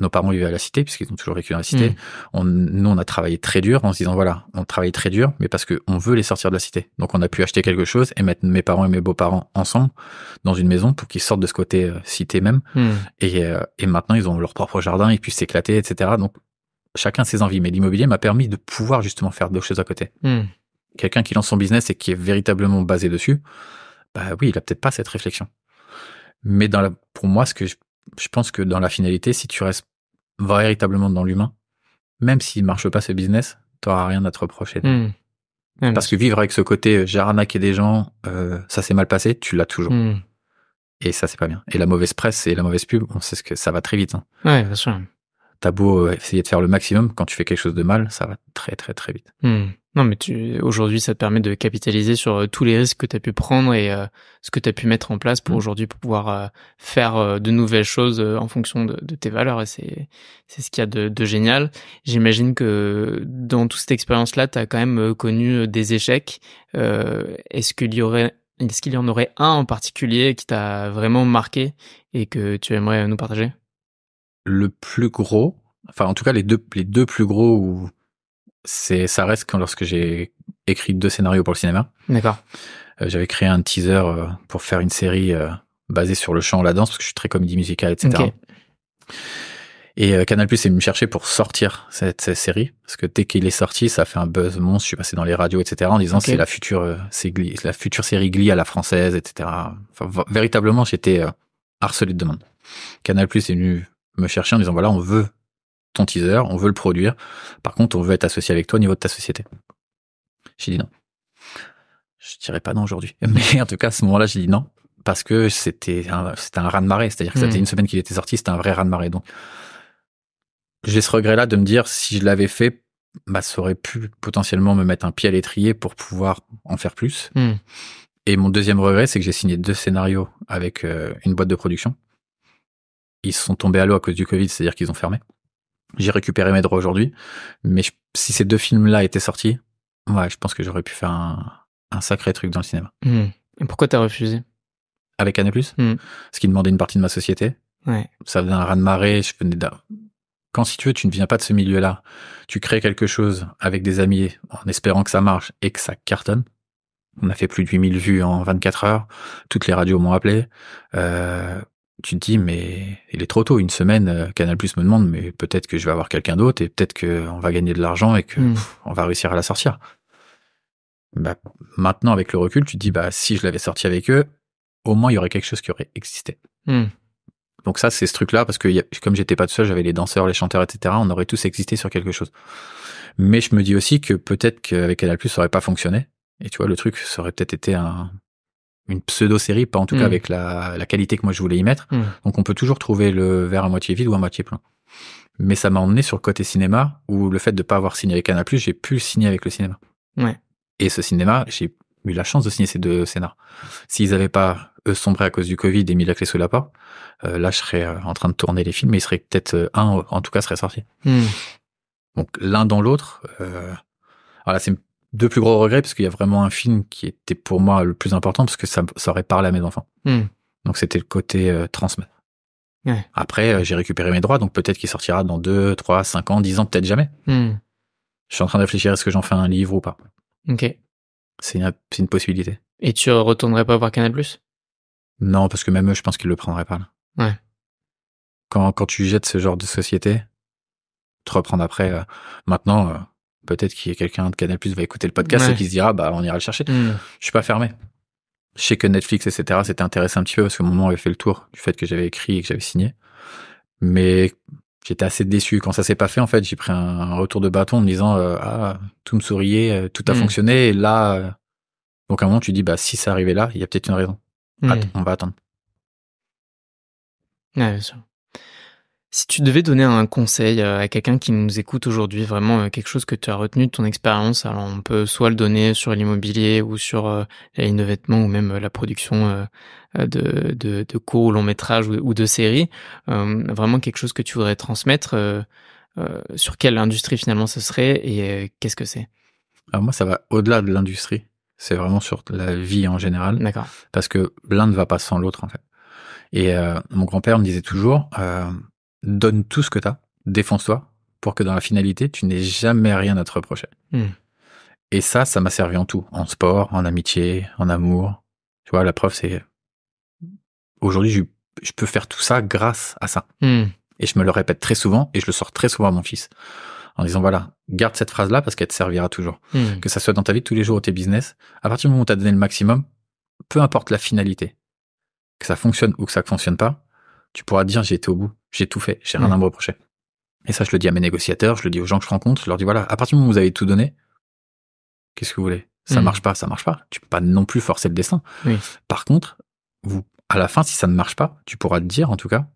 [SPEAKER 2] nos parents vivaient à la cité puisqu'ils ont toujours vécu dans la cité. Nous, on a travaillé très dur en se disant voilà, on travaille très dur, mais parce que on veut les sortir de la cité. Donc, on a pu acheter quelque chose et mettre mes parents et mes beaux-parents ensemble dans une maison pour qu'ils sortent de ce côté cité même. Et maintenant, ils ont leur propre jardin, ils puissent s'éclater, etc. Donc, chacun ses envies. Mais l'immobilier m'a permis de pouvoir justement faire d'autres choses à côté. Quelqu'un qui lance son business et qui est véritablement basé dessus, bah oui, il a peut-être pas cette réflexion. Mais pour moi, je pense que dans la finalité, si tu restes véritablement dans l'humain, même s'il marche pas ce business, t'auras rien à te reprocher. Parce que vivre avec ce côté, j'ai arnaqué des gens, ça s'est mal passé, tu l'as toujours. Et ça, c'est pas bien. Et la mauvaise presse et la mauvaise pub, on sait que ça va très vite.
[SPEAKER 1] Ouais, bien sûr.
[SPEAKER 2] T'as beau essayer de faire le maximum, quand tu fais quelque chose de mal, ça va très très très vite.
[SPEAKER 1] Non, mais aujourd'hui, ça te permet de capitaliser sur tous les risques que tu as pu prendre et ce que tu as pu mettre en place pour aujourd'hui pour pouvoir faire de nouvelles choses en fonction de tes valeurs. Et c'est ce qu'il y a de génial. J'imagine que dans toute cette expérience-là, tu as quand même connu des échecs. Est-ce qu'il y en aurait un en particulier qui t'a vraiment marqué et que tu aimerais nous partager?
[SPEAKER 2] Le plus gros, enfin en tout cas les deux plus gros où ça reste lorsque j'ai écrit 2 scénarios pour le cinéma.
[SPEAKER 1] D'accord.
[SPEAKER 2] J'avais créé un teaser pour faire une série basée sur le chant, la danse, parce que je suis très comédie musicale, etc. Okay. Et Canal+ est venu me chercher pour sortir cette série, parce que dès qu'il est sorti, ça a fait un buzz monstre. Je suis passé dans les radios, etc. en disant c'est la future série Glee à la française, etc. Enfin, véritablement, j'étais harcelé de demandes. Canal+ est venu me chercher en disant voilà, on veut ton teaser, on veut le produire. Par contre, on veut être associé avec toi au niveau de ta société. J'ai dit non. Je dirais pas non aujourd'hui. Mais en tout cas, à ce moment-là, j'ai dit non. Parce que c'était un raz-de-marée. C'est-à-dire que ça faisait une semaine qu'il était sorti, c'était un vrai raz-de-marée. Donc, j'ai ce regret-là de me dire, si je l'avais fait, bah, ça aurait pu potentiellement me mettre un pied à l'étrier pour pouvoir en faire plus. Et mon deuxième regret, c'est que j'ai signé 2 scénarios avec une boîte de production. Ils se sont tombés à l'eau à cause du Covid, c'est-à-dire qu'ils ont fermé. J'ai récupéré mes droits aujourd'hui, mais si ces 2 films-là étaient sortis, ouais, je pense que j'aurais pu faire un sacré truc dans le cinéma.
[SPEAKER 1] Et pourquoi t'as refusé?
[SPEAKER 2] Avec Canal+, parce qu'ils demandaient une partie de ma société.
[SPEAKER 1] Ouais.
[SPEAKER 2] Ça faisait un raz-de-marée. Quand, si tu veux, tu ne viens pas de ce milieu-là, tu crées quelque chose avec des amis en espérant que ça marche et que ça cartonne. On a fait plus de 8000 vues en 24 heures. Toutes les radios m'ont appelé. tu te dis, mais il est trop tôt. Une semaine, Canal+ me demande, mais peut-être que je vais avoir quelqu'un d'autre et peut-être qu'on va gagner de l'argent et que on va réussir à la sortir. Bah, maintenant, avec le recul, tu te dis, bah, si je l'avais sorti avec eux, au moins, il y aurait quelque chose qui aurait existé. Donc ça, c'est ce truc-là, parce que comme j'étais pas tout seul, j'avais les danseurs, les chanteurs, etc. On aurait tous existé sur quelque chose. Mais je me dis aussi que peut-être qu'avec Canal+, ça aurait pas fonctionné. Et tu vois, le truc, ça aurait peut-être été une pseudo-série, pas en tout cas avec la qualité que moi je voulais y mettre. Donc on peut toujours trouver le verre à moitié vide ou à moitié plein. Mais ça m'a emmené sur le côté cinéma, où le fait de pas avoir signé avec Canal+, j'ai pu signer avec le cinéma.
[SPEAKER 1] Ouais.
[SPEAKER 2] Et ce cinéma, j'ai eu la chance de signer ces 2 scénars. S'ils avaient pas, eux, sombré à cause du Covid et mis la clé sous la porte, là, je serais en train de tourner les films, mais il serait peut-être un, en tout cas, serait sorti. Donc, l'un dans l'autre, voilà, c'est 2 plus gros regrets, parce qu'il y a vraiment un film qui était pour moi le plus important, parce que ça aurait parlé à mes enfants. Donc, c'était le côté transmettre.
[SPEAKER 1] Ouais.
[SPEAKER 2] Après, j'ai récupéré mes droits, donc peut-être qu'il sortira dans 2, 3, 5 ans, 10 ans, peut-être jamais. Je suis en train de réfléchir, est-ce que j'en fais un livre ou pas?
[SPEAKER 1] Ok.
[SPEAKER 2] C'est une possibilité.
[SPEAKER 1] Et tu retournerais pas voir Canal+?
[SPEAKER 2] Non, parce que même eux, je pense qu'ils le prendraient pas, là.
[SPEAKER 1] Ouais.
[SPEAKER 2] Quand tu jettes ce genre de société, te reprendre après, maintenant, peut-être qu'il y a quelqu'un de Canal+ va écouter le podcast et qui se dira, bah, on ira le chercher. Je suis pas fermé. Je sais que Netflix, etc., s'était intéressé un petit peu parce que mon nom avait fait le tour du fait que j'avais écrit et que j'avais signé. Mais j'étais assez déçu. Quand ça s'est pas fait, en fait, j'ai pris un retour de bâton en me disant, tout me souriait, tout a fonctionné, et là, donc à un moment, tu dis, bah, si c'est arrivé là, il y a peut-être une raison. On va attendre.
[SPEAKER 1] Ouais, bien sûr. Si tu devais donner un conseil à quelqu'un qui nous écoute aujourd'hui, vraiment quelque chose que tu as retenu de ton expérience, alors on peut soit le donner sur l'immobilier ou sur la ligne de vêtements ou même la production de courts ou longs métrages ou de séries, vraiment quelque chose que tu voudrais transmettre, sur quelle industrie finalement ce serait et qu'est-ce que c'est?
[SPEAKER 2] Alors moi, ça va au-delà de l'industrie. C'est vraiment sur la vie en général.
[SPEAKER 1] D'accord.
[SPEAKER 2] Parce que l'un ne va pas sans l'autre, en fait. Et mon grand-père me disait toujours, donne tout ce que t'as, défonce-toi, pour que dans la finalité, tu n'aies jamais rien à te reprocher. Et ça m'a servi en tout. En sport, en amitié, en amour. Tu vois, la preuve, c'est... Aujourd'hui, je peux faire tout ça grâce à ça. Et je me le répète très souvent, et je le sors très souvent à mon fils. En disant, voilà, garde cette phrase-là parce qu'elle te servira toujours. Que ça soit dans ta vie de tous les jours ou tes business, à partir du moment où tu as donné le maximum, peu importe la finalité, que ça fonctionne ou que ça ne fonctionne pas, tu pourras te dire, j'ai été au bout, j'ai tout fait, j'ai rien à me reprocher. Et ça, je le dis à mes négociateurs, je le dis aux gens que je rencontre, je leur dis, voilà, à partir du moment où vous avez tout donné, qu'est-ce que vous voulez? Ça marche pas, ça marche pas. Tu peux pas non plus forcer le destin. Par contre, à la fin, si ça ne marche pas, tu pourras te dire, en tout cas,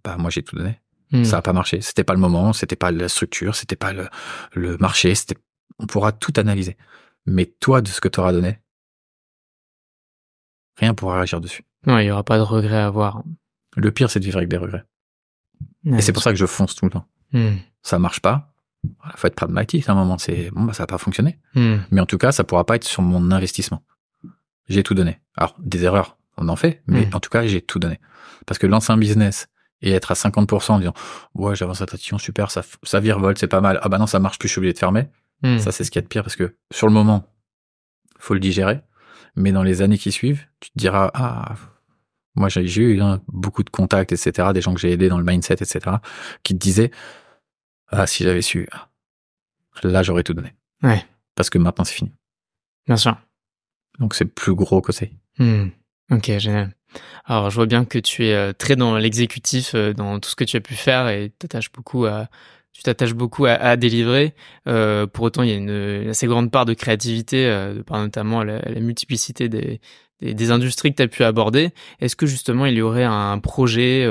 [SPEAKER 2] bah, moi, j'ai tout donné. Ça a pas marché. C'était pas le moment, c'était pas la structure, c'était pas le marché, on pourra tout analyser. Mais toi, de ce que tu auras donné, rien pourra réagir dessus.
[SPEAKER 1] Non, il y aura pas de regret à avoir.
[SPEAKER 2] Le pire, c'est de vivre avec des regrets. Et c'est pour ça que je fonce tout le temps. Ça marche pas. Voilà, faut être pragmatique à un moment. C'est, bon, bah, ça a pas fonctionné. Mais en tout cas, ça pourra pas être sur mon investissement. J'ai tout donné. Alors, des erreurs, on en fait, mais en tout cas, j'ai tout donné. Parce que lancer un business et être à 50% en disant, ouais, j'avance à tatillon, super, ça virevolte, c'est pas mal. Ah bah non, ça marche plus, je suis obligé de fermer. Ça, c'est ce qu'il y a de pire parce que sur le moment, faut le digérer. Mais dans les années qui suivent, tu te diras, moi, j'ai eu beaucoup de contacts, etc., des gens que j'ai aidés dans le mindset, etc., qui te disaient, si j'avais su, là, j'aurais tout donné.
[SPEAKER 1] Ouais.
[SPEAKER 2] Parce que maintenant, c'est fini.
[SPEAKER 1] Bien sûr.
[SPEAKER 2] Donc, c'est plus gros que c'est.
[SPEAKER 1] Ok, génial. Alors, je vois bien que tu es très dans l'exécutif, dans tout ce que tu as pu faire et tu t'attaches beaucoup à délivrer. Pour autant, il y a une assez grande part de créativité, de par notamment la multiplicité des industries que tu as pu aborder. Est-ce que justement, il y aurait un projet,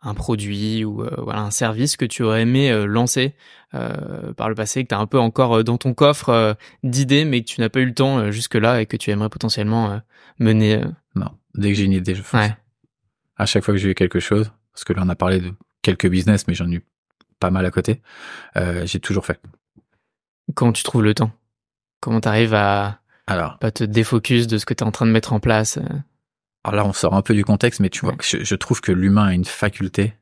[SPEAKER 1] un produit ou voilà, un service que tu aurais aimé lancer par le passé, que tu as un peu encore dans ton coffre d'idées, mais que tu n'as pas eu le temps jusque-là et que tu aimerais potentiellement mener
[SPEAKER 2] Non, dès que j'ai une idée, je fonce.
[SPEAKER 1] Ouais.
[SPEAKER 2] À chaque fois que j'ai eu quelque chose, parce que là, on a parlé de quelques business, mais j'en ai eu pas mal à côté, j'ai toujours fait.
[SPEAKER 1] Comment tu trouves le temps? Comment tu arrives à pas te défocus de ce que tu es en train de mettre en place?
[SPEAKER 2] Alors là, on sort un peu du contexte, mais tu vois, je trouve que l'humain a une faculté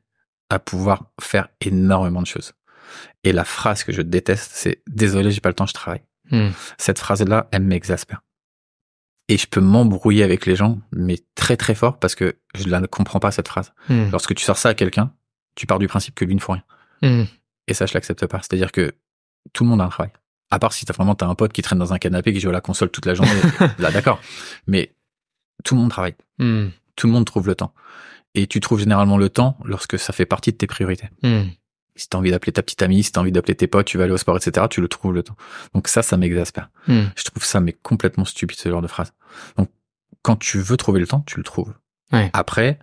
[SPEAKER 2] à pouvoir faire énormément de choses. Et la phrase que je déteste, c'est « Désolé, j'ai pas le temps, je travaille ». Cette phrase-là, elle m'exaspère. Et je peux m'embrouiller avec les gens, mais très très fort, parce que je ne comprends pas cette phrase. Lorsque tu sors ça à quelqu'un, tu pars du principe que lui ne faut rien. Et ça, je l'accepte pas. C'est-à-dire que tout le monde a un travail. À part si t'as un pote qui traîne dans un canapé, qui joue à la console toute la journée. Là, d'accord. Mais tout le monde travaille. Tout le monde trouve le temps. Et tu trouves généralement le temps lorsque ça fait partie de tes priorités. Si t'as envie d'appeler ta petite amie, si t'as envie d'appeler tes potes, tu vas aller au sport, etc., tu le trouves le temps. Donc ça m'exaspère. Je trouve ça, mais complètement stupide, ce genre de phrase. Donc, quand tu veux trouver le temps, tu le trouves.
[SPEAKER 1] Ouais.
[SPEAKER 2] Après,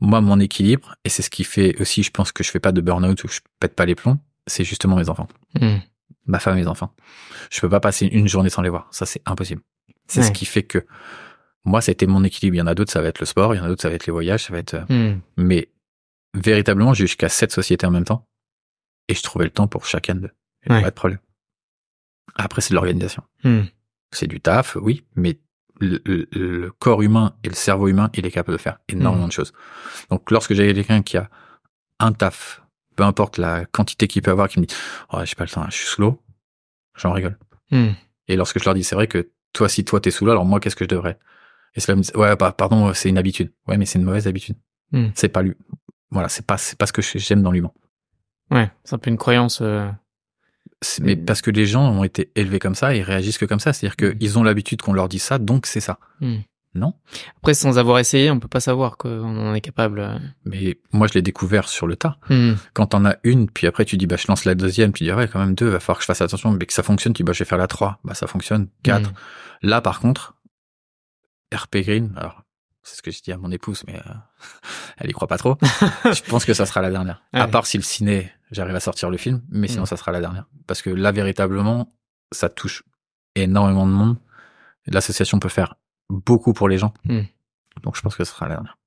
[SPEAKER 2] moi, mon équilibre, et c'est ce qui fait aussi, je pense que je fais pas de burn-out ou que je pète pas les plombs, c'est justement mes enfants. Ma femme et mes enfants. Je peux pas passer une journée sans les voir. Ça, c'est impossible. C'est ce qui fait que moi, ça a été mon équilibre. Il y en a d'autres, ça va être le sport. Il y en a d'autres, ça va être les voyages. Ça va être, mais véritablement, j'ai eu jusqu'à 7 sociétés en même temps. Et je trouvais le temps pour chacun d'eux. Il n'y a pas de problème. Après, c'est de l'organisation. C'est du taf, oui, mais le corps humain et le cerveau humain, il est capable de faire énormément de choses. Donc, lorsque j'ai quelqu'un qui a un taf, peu importe la quantité qu'il peut avoir, qui me dit « Oh, j'ai pas le temps, je suis sous l'eau », j'en rigole. Et lorsque je leur dis « C'est vrai que toi, si toi, t'es sous l'eau, alors moi, qu'est-ce que je devrais ?» Et cela me dit « Ouais, pardon, c'est une habitude. » Ouais, mais c'est une mauvaise habitude. C'est pas lui. Voilà, c'est pas ce que j'aime dans l'humain.
[SPEAKER 1] Ouais, c'est un peu une croyance.
[SPEAKER 2] Mais parce que les gens ont été élevés comme ça et réagissent que comme ça. C'est-à-dire qu'ils ont l'habitude qu'on leur dise ça, donc c'est ça. Non?
[SPEAKER 1] Après, sans avoir essayé, on peut pas savoir qu'on en est capable.
[SPEAKER 2] Mais moi, je l'ai découvert sur le tas. Quand t'en as une, puis après tu dis, bah, je lance la deuxième, puis tu dis, ouais, quand même 2, va falloir que je fasse attention, mais que ça fonctionne, tu dis, bah, je vais faire la 3. Bah, ça fonctionne. 4. Là, par contre, RP Green, alors, c'est ce que je dis à mon épouse, mais elle y croit pas trop. Je pense que ça sera la dernière. À part si le ciné, j'arrive à sortir le film, mais sinon ça sera la dernière. Parce que là, véritablement, ça touche énormément de monde. L'association peut faire beaucoup pour les gens. Donc je pense que ce sera la dernière.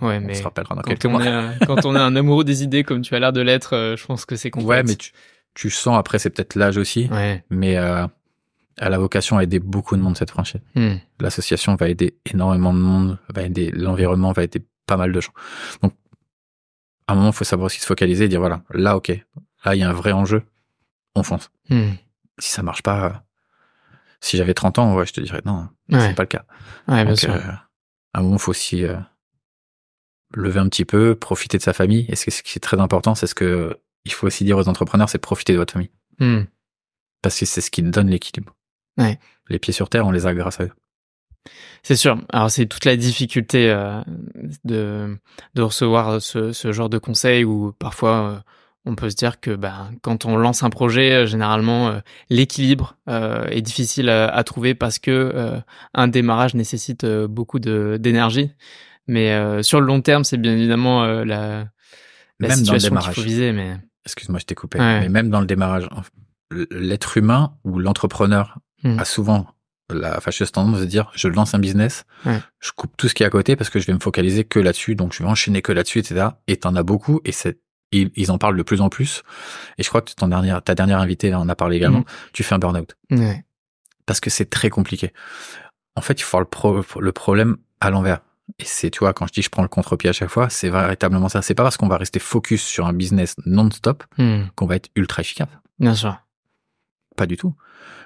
[SPEAKER 1] Ouais,
[SPEAKER 2] on
[SPEAKER 1] mais
[SPEAKER 2] se rappellera dans
[SPEAKER 1] quand
[SPEAKER 2] quelques mois.
[SPEAKER 1] Quand on est un amoureux des idées comme tu as l'air de l'être, je pense que c'est complexe.
[SPEAKER 2] Ouais, mais tu sens, après, c'est peut-être l'âge aussi, mais elle a vocation à aider beaucoup de monde, cette franchise. L'association va aider énormément de monde, va aider l'environnement, va aider pas mal de gens. Donc, à un moment, il faut savoir aussi se focaliser et dire, voilà, là, ok, là, il y a un vrai enjeu, on fonce. Si ça marche pas, si j'avais 30 ans, ouais, je te dirais non, c'est pas le cas.
[SPEAKER 1] Ouais, bien
[SPEAKER 2] Donc,
[SPEAKER 1] sûr.
[SPEAKER 2] à un moment, il faut aussi lever un petit peu, profiter de sa famille. Et ce qui est très important, c'est ce que il faut aussi dire aux entrepreneurs, c'est de profiter de votre famille. Parce que c'est ce qui donne l'équilibre.
[SPEAKER 1] Ouais.
[SPEAKER 2] Les pieds sur terre, on les a grâce à eux.
[SPEAKER 1] C'est sûr. Alors c'est toute la difficulté de recevoir ce genre de conseils où parfois on peut se dire que quand on lance un projet, généralement l'équilibre est difficile à trouver parce que un démarrage nécessite beaucoup d'énergie. Mais sur le long terme, c'est bien évidemment la situation qu'il faut viser. Mais
[SPEAKER 2] excuse-moi, je t'ai coupé. Mais même dans le démarrage, l'être humain ou l'entrepreneur a souvent la fâcheuse tendance de dire je lance un business, je coupe tout ce qui est à côté parce que je vais me focaliser que là-dessus, donc je vais enchaîner que là-dessus, etc. Et t'en as beaucoup et ils en parlent de plus en plus. Et je crois que ta dernière invitée là en a parlé également. Tu fais un burn-out parce que c'est très compliqué. En fait, il faut voir le problème à l'envers. Et c'est, tu vois, quand je dis je prends le contre-pied à chaque fois, c'est véritablement ça. C'est pas parce qu'on va rester focus sur un business non-stop qu'on va être ultra efficace.
[SPEAKER 1] Bien sûr.
[SPEAKER 2] Pas du tout.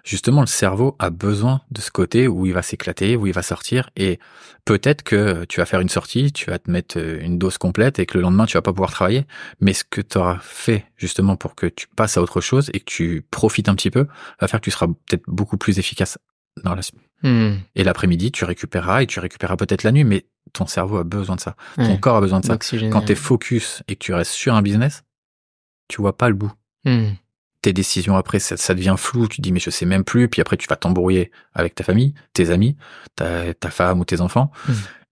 [SPEAKER 2] Justement, le cerveau a besoin de ce côté où il va s'éclater, où il va sortir. Et peut-être que tu vas faire une sortie, tu vas te mettre une dose complète et que le lendemain, tu vas pas pouvoir travailler. Mais ce que tu auras fait, justement, pour que tu passes à autre chose et que tu profites un petit peu, va faire que tu seras peut-être beaucoup plus efficace dans la semaine. Et l'après-midi, tu récupéreras et tu récupéreras peut-être la nuit, mais ton cerveau a besoin de ça. Ton corps a besoin de ça. Quand tu es focus et que tu restes sur un business, tu vois pas le bout. Tes décisions après, ça devient flou, tu te dis mais je sais même plus, puis après tu vas t'embrouiller avec ta famille, tes amis, ta femme ou tes enfants,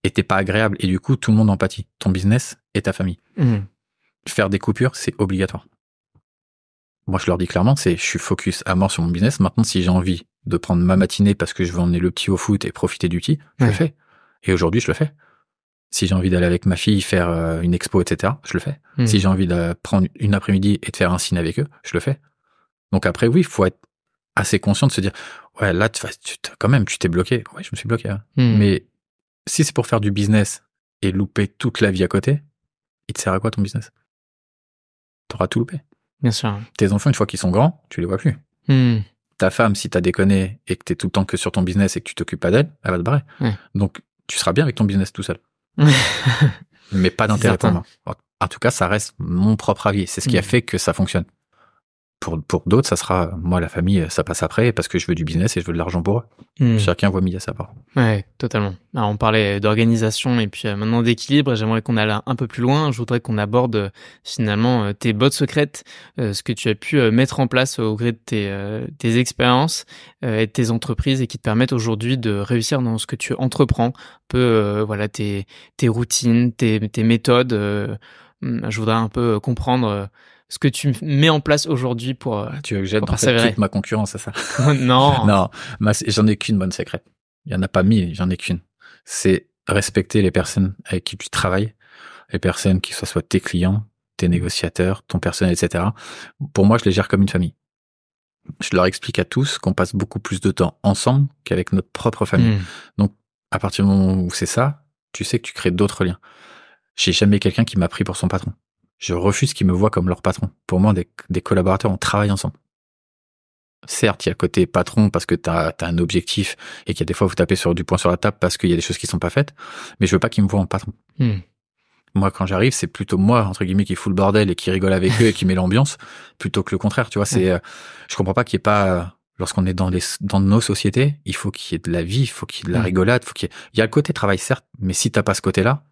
[SPEAKER 2] et t'es pas agréable, et du coup tout le monde en pâtit, ton business et ta famille. Faire des coupures, c'est obligatoire. Moi je leur dis clairement, je suis focus à mort sur mon business, maintenant si j'ai envie de prendre ma matinée parce que je veux emmener le petit au foot et profiter du petit, je le fais. Et aujourd'hui je le fais. Si j'ai envie d'aller avec ma fille faire une expo, etc., je le fais. Si j'ai envie de prendre une après-midi et de faire un ciné avec eux, je le fais. Donc après, oui, il faut être assez conscient de se dire, ouais, là, quand même, tu t'es bloqué. Ouais, je me suis bloqué. Mais si c'est pour faire du business et louper toute la vie à côté, il te sert à quoi ton business? T'auras tout loupé.
[SPEAKER 1] Bien sûr.
[SPEAKER 2] Tes enfants, une fois qu'ils sont grands, tu les vois plus. Ta femme, si t'as déconné et que t'es tout le temps que sur ton business et que tu t'occupes pas d'elle, elle va te barrer.
[SPEAKER 1] Ouais.
[SPEAKER 2] Donc, tu seras bien avec ton business tout seul. Mais pas d'intérêt pour moi. En tout cas, ça reste mon propre avis. C'est ce qui a fait que ça fonctionne. Pour d'autres, ça sera, moi, la famille, ça passe après parce que je veux du business et je veux de l'argent pour eux. Chacun voit midi à sa part.
[SPEAKER 1] Ouais, totalement. Alors, on parlait d'organisation et puis maintenant d'équilibre. J'aimerais qu'on aille un peu plus loin. Je voudrais qu'on aborde finalement tes bottes secrètes, ce que tu as pu mettre en place au gré de tes expériences et de tes entreprises et qui te permettent aujourd'hui de réussir dans ce que tu entreprends. Un peu, voilà, tes routines, tes méthodes. Je voudrais un peu comprendre ce que tu mets en place aujourd'hui pour
[SPEAKER 2] tu veux que j'aide
[SPEAKER 1] pour
[SPEAKER 2] en fait
[SPEAKER 1] persévérer.
[SPEAKER 2] toute ma concurrence, c'est ça?
[SPEAKER 1] Non.
[SPEAKER 2] Non, j'en ai qu'une bonne secrète. Il y en a pas 1000, j'en ai qu'une. C'est respecter les personnes avec qui tu travailles, les personnes qui soient tes clients, tes négociateurs, ton personnel, etc. Pour moi, je les gère comme une famille. Je leur explique à tous qu'on passe beaucoup plus de temps ensemble qu'avec notre propre famille. Donc, à partir du moment où c'est ça, tu sais que tu crées d'autres liens. J'ai jamais quelqu'un qui m'a pris pour son patron. Je refuse qu'ils me voient comme leur patron. Pour moi, des collaborateurs, on travaille ensemble. Certes, il y a le côté patron parce que t'as un objectif et qu'il y a des fois, vous tapez du poing sur la table parce qu'il y a des choses qui sont pas faites. Mais je veux pas qu'ils me voient en patron. Moi, quand j'arrive, c'est plutôt moi, entre guillemets, qui fout le bordel et qui rigole avec eux et qui met l'ambiance, plutôt que le contraire, tu vois. Je comprends pas qu'il y ait pas, lorsqu'on est dans nos sociétés, il faut qu'il y ait de la vie, il faut qu'il y ait de la rigolade, il y a le côté travail, certes, mais si t'as pas ce côté-là,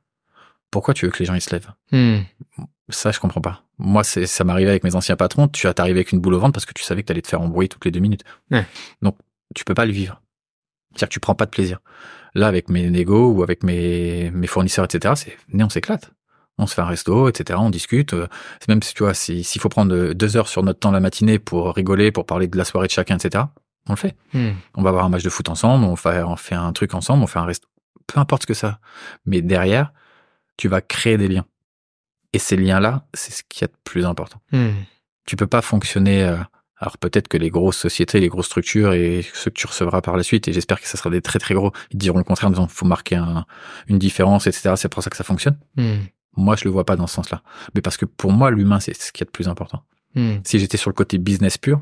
[SPEAKER 2] pourquoi tu veux que les gens ils se lèvent? Ça, je comprends pas. Moi, ça m'arrivait avec mes anciens patrons. Tu t'arrivais avec une boule au ventre parce que tu savais que t'allais te faire embrouiller toutes les 2 minutes. Donc, tu peux pas le vivre. C'est-à-dire que tu prends pas de plaisir. Là, avec mes négos ou avec mes fournisseurs, etc., on s'éclate. On se fait un resto, etc., on discute. C'est même, tu vois, s'il faut prendre 2 heures sur notre temps la matinée pour rigoler, pour parler de la soirée de chacun, etc., on le fait. On va voir un match de foot ensemble, on fait un truc ensemble, on fait un resto. Peu importe ce que ça. Mais derrière, tu vas créer des liens. Et ces liens-là, c'est ce qu'il y a de plus important. Tu peux pas fonctionner. Alors peut-être que les grosses sociétés, les grosses structures et ceux que tu recevras par la suite, et j'espère que ça sera des très très gros, ils diront le contraire en disant faut marquer une différence, etc. C'est pour ça que ça fonctionne. Moi, je le vois pas dans ce sens-là. Mais parce que pour moi, l'humain, c'est ce qu'il y a de plus important. Si j'étais sur le côté business pur,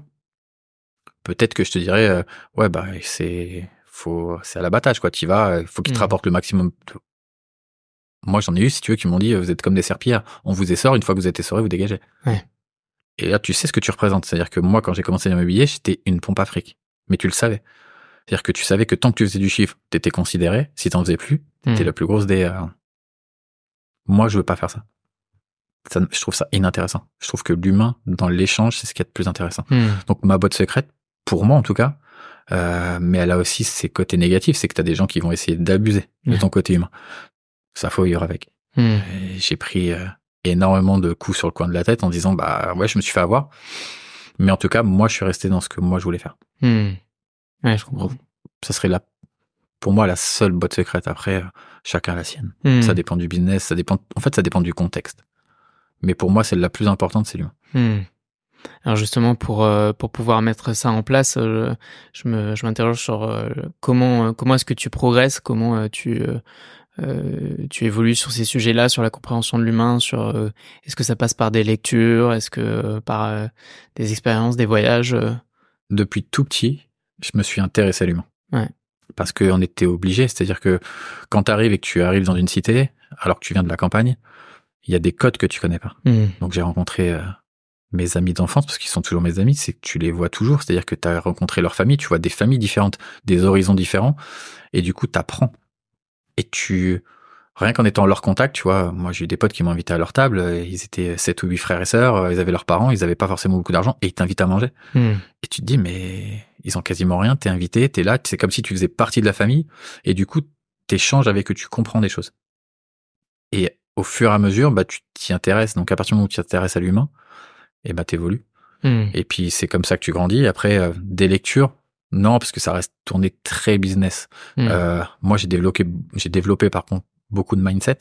[SPEAKER 2] peut-être que je te dirais ouais bah c'est à l'abattage quoi. T'y vas, il faut qu'il te rapporte le maximum. Moi, j'en ai eu, si tu veux, qui m'ont dit, vous êtes comme des serpillères. On vous essore, une fois que vous êtes essoré, vous dégagez. Et là, tu sais ce que tu représentes. C'est-à-dire que moi, quand j'ai commencé l'immobilier, j'étais une pompe à fric. Mais tu le savais. C'est-à-dire que tu savais que tant que tu faisais du chiffre, t'étais considéré. Si t'en faisais plus, t'étais la plus grosse des... Moi, je veux pas faire ça. Je trouve ça inintéressant. Je trouve que l'humain, dans l'échange, c'est ce qu'il y a de plus intéressant. Donc, ma botte secrète, pour moi en tout cas, mais elle a aussi ses côtés négatifs, c'est que t'as des gens qui vont essayer d'abuser de ton côté humain. Ça, faut vivre avec. J'ai pris énormément de coups sur le coin de la tête en disant bah ouais, je me suis fait avoir. Mais en tout cas, moi, je suis resté dans ce que moi je voulais faire.
[SPEAKER 1] Ouais, je comprends.
[SPEAKER 2] Ça serait pour moi la seule botte secrète. Après, chacun a la sienne. Ça dépend du business, ça dépend du contexte. Mais pour moi, celle la plus importante, c'est l'humain.
[SPEAKER 1] Alors justement, pour pouvoir mettre ça en place, je m'interroge sur comment est-ce que tu progresses, comment tu évolues sur ces sujets-là, sur la compréhension de l'humain, sur est-ce que ça passe par des lectures, est-ce que par des expériences, des voyages
[SPEAKER 2] Depuis tout petit, je me suis intéressé à l'humain. Parce qu'on était obligé, c'est-à-dire que quand t'arrives et que tu arrives dans une cité, alors que tu viens de la campagne, il y a des codes que tu connais pas. Donc j'ai rencontré mes amis d'enfance, parce qu'ils sont toujours mes amis, c'est que tu les vois toujours, c'est-à-dire que tu as rencontré leur famille, tu vois des familles différentes, des horizons différents, et du coup t'apprends. Et rien qu'en étant en leur contact, tu vois, moi j'ai eu des potes qui m'ont invité à leur table, ils étaient 7 ou 8 frères et sœurs, ils avaient leurs parents, ils avaient pas forcément beaucoup d'argent, et ils t'invitent à manger. Et tu te dis, mais ils ont quasiment rien, t'es invité, t'es là, c'est comme si tu faisais partie de la famille, et du coup t'échanges avec eux, tu comprends des choses. Et au fur et à mesure, bah tu t'y intéresses, donc à partir du moment où tu t'intéresses à l'humain, et bah t'évolues. Et puis c'est comme ça que tu grandis. Après, des lectures, non, parce que ça reste tourné très business. Moi, j'ai développé par contre beaucoup de mindset,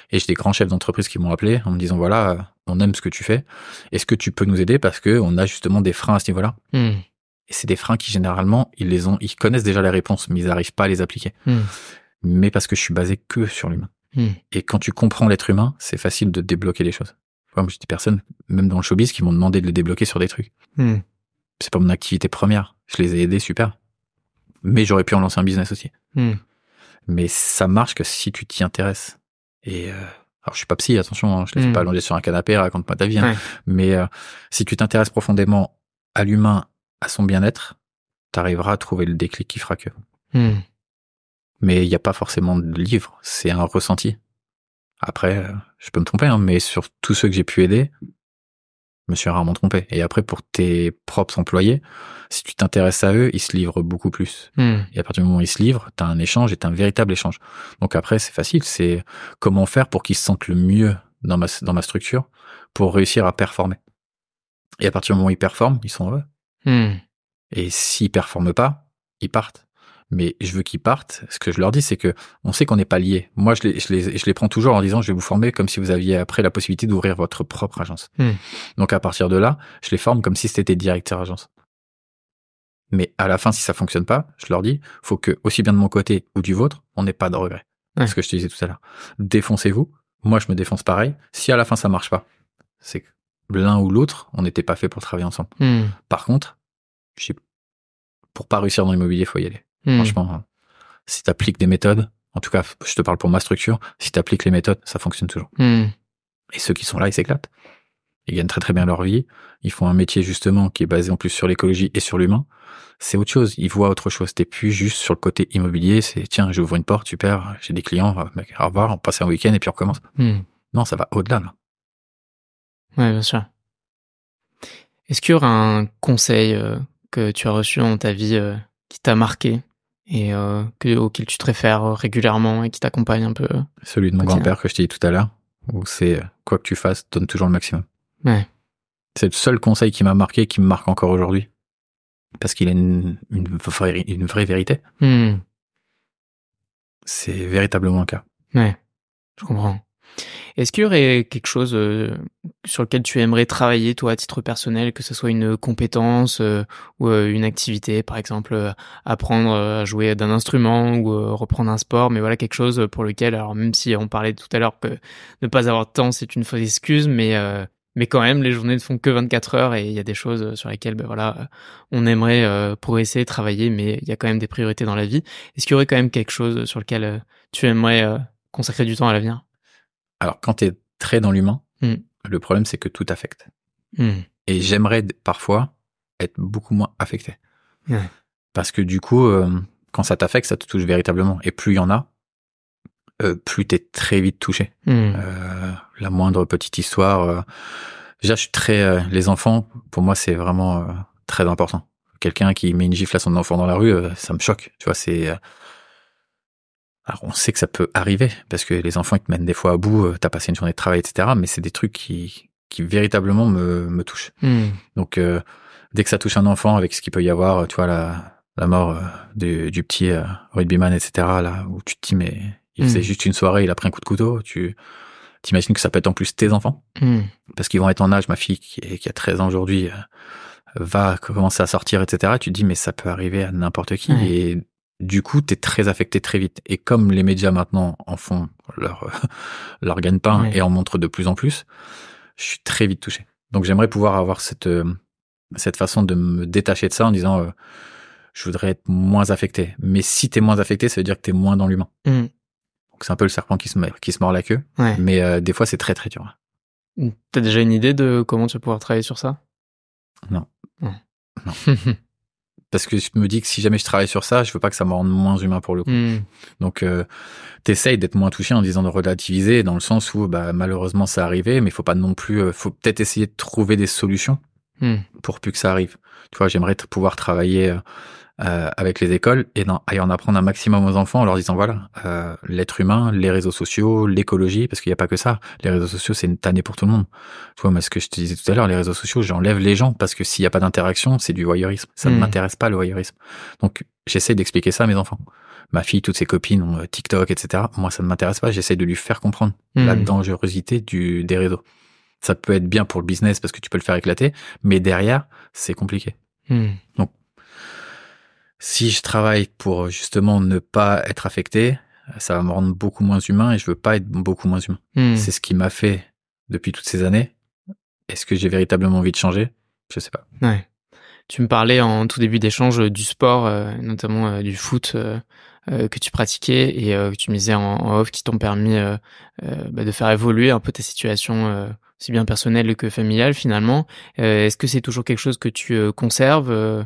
[SPEAKER 2] et j'ai des grands chefs d'entreprise qui m'ont appelé en me disant voilà, on aime ce que tu fais. Est-ce que tu peux nous aider parce que on a justement des freins à ce niveau-là. Et c'est des freins qui généralement ils connaissent déjà les réponses, mais ils n'arrivent pas à les appliquer. Mais parce que je suis basé que sur l'humain. Et quand tu comprends l'être humain, c'est facile de débloquer les choses. Moi, j'ai des personnes, même dans le showbiz, qui m'ont demandé de les débloquer sur des trucs. c'est pas mon activité première. Je les ai aidés, super. Mais j'aurais pu en lancer un business aussi. Mais ça marche que si tu t'y intéresses. Et alors je suis pas psy, attention, hein, je te fais pas allonger sur un canapé, raconte-moi ta vie. Hein. Mais si tu t'intéresses profondément à l'humain, à son bien-être, t'arriveras à trouver le déclic qui fera que. Mais il n'y a pas forcément de livre, c'est un ressenti. Après, je peux me tromper, hein, mais sur tous ceux que j'ai pu aider, je me suis rarement trompé. Et après, pour tes propres employés, si tu t'intéresses à eux, ils se livrent beaucoup plus. Et à partir du moment où ils se livrent, t'as un échange et t'as un véritable échange. Donc après, c'est facile, c'est comment faire pour qu'ils se sentent le mieux dans ma structure pour réussir à performer. Et à partir du moment où ils performent, ils sont heureux. Et s'ils performent pas, ils partent. Mais je veux qu'ils partent. Ce que je leur dis, c'est que on sait qu'on n'est pas liés. Moi, je les prends toujours en disant, je vais vous former comme si vous aviez après la possibilité d'ouvrir votre propre agence. Donc, à partir de là, je les forme comme si c'était directeur agence. Mais à la fin, si ça fonctionne pas, je leur dis, faut que, aussi bien de mon côté ou du vôtre, on n'ait pas de regrets. C'est ce que je te disais tout à l'heure. Défoncez-vous. Moi, je me défonce pareil. Si à la fin, ça marche pas, c'est que l'un ou l'autre, on n'était pas fait pour travailler ensemble. Par contre, pour pas réussir dans l'immobilier, faut y aller. Franchement, si t'appliques des méthodes, en tout cas, je te parle pour ma structure, si t'appliques les méthodes, ça fonctionne toujours. Et ceux qui sont là, ils s'éclatent. Ils gagnent très très bien leur vie. Ils font un métier justement qui est basé en plus sur l'écologie et sur l'humain. C'est autre chose. Ils voient autre chose. T'es plus juste sur le côté immobilier. C'est tiens, j'ouvre une porte, super, j'ai des clients, au revoir, on passe un week-end et puis on recommence. Non, ça va au-delà là.
[SPEAKER 1] Ouais, bien sûr. Est-ce qu'il y aura un conseil que tu as reçu dans ta vie qui t'a marqué et auquel tu te réfères régulièrement et qui t'accompagne un peu?
[SPEAKER 2] Celui de mon grand-père que je t'ai dit tout à l'heure, où c'est quoi que tu fasses, donne toujours le maximum.
[SPEAKER 1] Ouais.
[SPEAKER 2] C'est le seul conseil qui m'a marqué, qui me marque encore aujourd'hui. Parce qu'il a une vraie vérité. C'est véritablement le cas.
[SPEAKER 1] Ouais, je comprends. Est-ce qu'il y aurait quelque chose sur lequel tu aimerais travailler, toi, à titre personnel, que ce soit une compétence ou une activité, par exemple, apprendre à jouer d'un instrument ou reprendre un sport, mais voilà, quelque chose pour lequel, alors même si on parlait tout à l'heure que ne pas avoir de temps, c'est une fausse excuse, mais quand même, les journées ne font que 24 heures et il y a des choses sur lesquelles, voilà, on aimerait progresser, travailler, mais il y a quand même des priorités dans la vie. Est-ce qu'il y aurait quand même quelque chose sur lequel tu aimerais consacrer du temps à l'avenir?
[SPEAKER 2] Alors, quand t'es très dans l'humain, le problème, c'est que tout affecte. Et j'aimerais parfois être beaucoup moins affecté. Parce que du coup, quand ça t'affecte, ça te touche véritablement. Et plus il y en a, plus t'es très vite touché. La moindre petite histoire. Déjà, je suis très... les enfants, pour moi, c'est vraiment très important. Quelqu'un qui met une gifle à son enfant dans la rue, ça me choque. Tu vois, c'est... Alors, on sait que ça peut arriver, parce que les enfants, ils te mènent des fois à bout, t'as passé une journée de travail, etc. Mais c'est des trucs qui véritablement me touchent. Donc, dès que ça touche un enfant, avec ce qu'il peut y avoir, tu vois, la mort du petit rugbyman, etc., là, où tu te dis, mais il faisait juste une soirée, il a pris un coup de couteau, tu t'imagines que ça peut être en plus tes enfants, parce qu'ils vont être en âge, ma fille, qui a 13 ans aujourd'hui, va commencer à sortir, etc. Tu te dis, mais ça peut arriver à n'importe qui, et du coup, t'es très affecté très vite. Et comme les médias maintenant en font leur gagne-pain et en montrent de plus en plus, je suis très vite touché. Donc j'aimerais pouvoir avoir cette façon de me détacher de ça en disant je voudrais être moins affecté. Mais si t'es moins affecté, ça veut dire que t'es moins dans l'humain. Donc c'est un peu le serpent qui se mord la queue. Mais des fois, c'est très très dur.
[SPEAKER 1] T'as déjà une idée de comment tu vas pouvoir travailler sur ça?
[SPEAKER 2] Non. Parce que je me dis que si jamais je travaille sur ça, je veux pas que ça me rende moins humain pour le coup. Donc, t'essayes d'être moins touché en disant de relativiser, dans le sens où, malheureusement, ça arrivé, mais faut pas non plus, faut peut-être essayer de trouver des solutions pour plus que ça arrive. Tu vois, j'aimerais pouvoir travailler avec les écoles et en apprendre un maximum aux enfants en leur disant voilà, l'être humain, les réseaux sociaux, l'écologie, parce qu'il n'y a pas que ça. Les réseaux sociaux, c'est une tannée pour tout le monde. Tu vois, moi, ce que je te disais tout à l'heure, les réseaux sociaux, j'enlève les gens parce que s'il n'y a pas d'interaction, c'est du voyeurisme. Ça ne m'intéresse pas, le voyeurisme. Donc, j'essaie d'expliquer ça à mes enfants. Ma fille, toutes ses copines ont TikTok, etc. Moi, ça ne m'intéresse pas. J'essaie de lui faire comprendre la dangerosité des réseaux. Ça peut être bien pour le business parce que tu peux le faire éclater, mais derrière, c'est compliqué. Donc, si je travaille pour justement ne pas être affecté, ça va me rendre beaucoup moins humain et je veux pas être beaucoup moins humain. C'est ce qui m'a fait depuis toutes ces années. Est-ce que j'ai véritablement envie de changer? Je sais pas.
[SPEAKER 1] Ouais. Tu me parlais en tout début d'échange du sport, notamment du foot que tu pratiquais et que tu me disais en off qui t'ont permis de faire évoluer un peu ta situation aussi bien personnelle que familiale finalement. Est-ce que c'est toujours quelque chose que tu conserves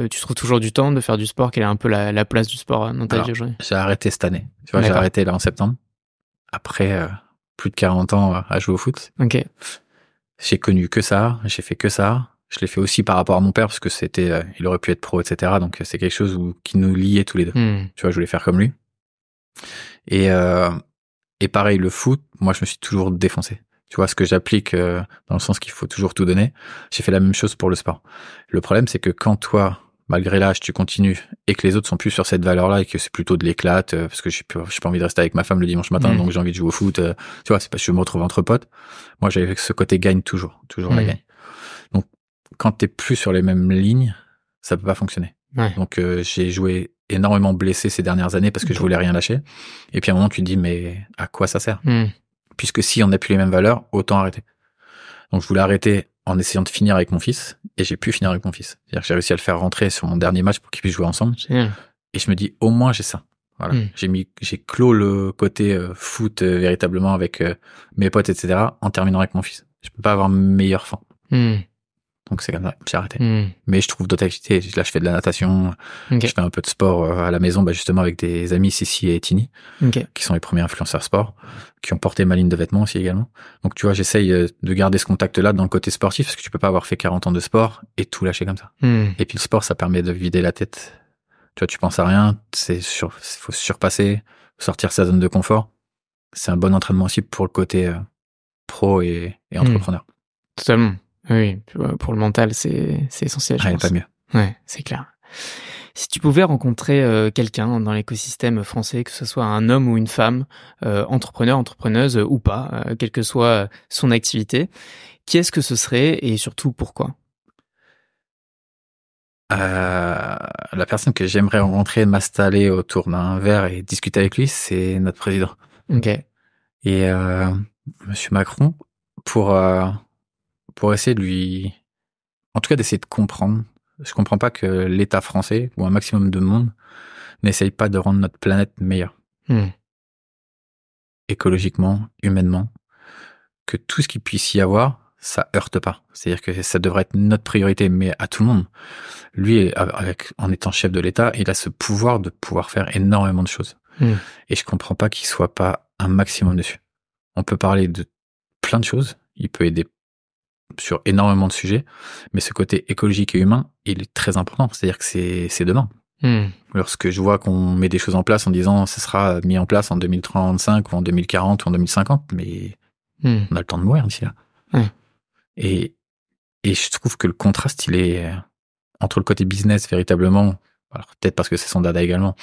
[SPEAKER 1] tu trouves toujours du temps de faire du sport? Quelle est un peu la place du sport dans ta vie aujourd'hui?
[SPEAKER 2] J'ai arrêté cette année. Tu vois, j'ai
[SPEAKER 1] D'accord.
[SPEAKER 2] arrêté là en septembre. Après plus de 40 ans à jouer au foot.
[SPEAKER 1] OK.
[SPEAKER 2] J'ai connu que ça, j'ai fait que ça. Je l'ai fait aussi par rapport à mon père parce que c'était, il aurait pu être pro, etc. Donc c'est quelque chose qui nous liait tous les deux.
[SPEAKER 1] Mmh.
[SPEAKER 2] Tu vois, je voulais faire comme lui. Et pareil, le foot, moi je me suis toujours défoncé. Tu vois, ce que j'applique dans le sens qu'il faut toujours tout donner, j'ai fait la même chose pour le sport. Le problème, c'est que quand toi, malgré l'âge, tu continues et que les autres sont plus sur cette valeur-là et que c'est plutôt de l'éclate, parce que j'ai pas envie de rester avec ma femme le dimanche matin, donc j'ai envie de jouer au foot. Tu vois, c'est pas je me retrouve entre potes. Moi, j'avais ce côté gagne toujours la gagne. Donc, quand t'es plus sur les mêmes lignes, ça peut pas fonctionner.
[SPEAKER 1] Ouais.
[SPEAKER 2] Donc, j'ai joué énormément blessé ces dernières années parce que je voulais rien lâcher. Et puis à un moment, tu te dis, mais à quoi ça sert? Puisque si on n'a plus les mêmes valeurs, autant arrêter. Donc je voulais arrêter en essayant de finir avec mon fils, et j'ai pu finir avec mon fils. C'est-à-dire que j'ai réussi à le faire rentrer sur mon dernier match pour qu'il puisse jouer ensemble.
[SPEAKER 1] Génial.
[SPEAKER 2] Et je me dis, au moins j'ai ça. Voilà. J'ai clos le côté foot véritablement avec mes potes, etc. en terminant avec mon fils. Je peux pas avoir meilleure fin. Donc c'est comme ça, j'ai arrêté. Mais je trouve d'autres activités. Là, je fais de la natation, je fais un peu de sport à la maison, justement avec des amis, Sissi et Tini, qui sont les premiers influenceurs sport, qui ont porté ma ligne de vêtements aussi également. Donc tu vois, j'essaye de garder ce contact-là dans le côté sportif, parce que tu peux pas avoir fait 40 ans de sport et tout lâcher comme ça. Et puis le sport, ça permet de vider la tête. Tu vois, tu penses à rien, faut se surpasser, sortir sa zone de confort. C'est un bon entraînement aussi pour le côté pro et entrepreneur.
[SPEAKER 1] Totalement. Oui, pour le mental, c'est essentiel, je pense.
[SPEAKER 2] Pas mieux.
[SPEAKER 1] Ouais, c'est clair. Si tu pouvais rencontrer quelqu'un dans l'écosystème français, que ce soit un homme ou une femme, entrepreneur, entrepreneuse ou pas, quelle que soit son activité, qui est-ce que ce serait et surtout pourquoi?
[SPEAKER 2] La personne que j'aimerais rencontrer, m'installer autour d'un verre et discuter avec lui, c'est notre président.
[SPEAKER 1] OK.
[SPEAKER 2] Et Monsieur Macron, pour essayer de lui, en tout cas d'essayer de comprendre. Je comprends pas que l'État français ou un maximum de monde n'essaye pas de rendre notre planète meilleure. Écologiquement, humainement, que tout ce qu'il puisse y avoir, ça heurte pas. C'est-à-dire que ça devrait être notre priorité, mais à tout le monde. Lui, en étant chef de l'État, il a ce pouvoir de pouvoir faire énormément de choses. Et je comprends pas qu'il soit pas un maximum dessus. On peut parler de plein de choses. Il peut aider sur énormément de sujets, mais ce côté écologique et humain, il est très important. C'est-à-dire que c'est demain. Lorsque je vois qu'on met des choses en place en disant ça sera mis en place en 2035 ou en 2040 ou en 2050, mais on a le temps de mourir d'ici là. Et je trouve que le contraste, il est entre le côté business véritablement, alors peut-être parce que c'est son dada également,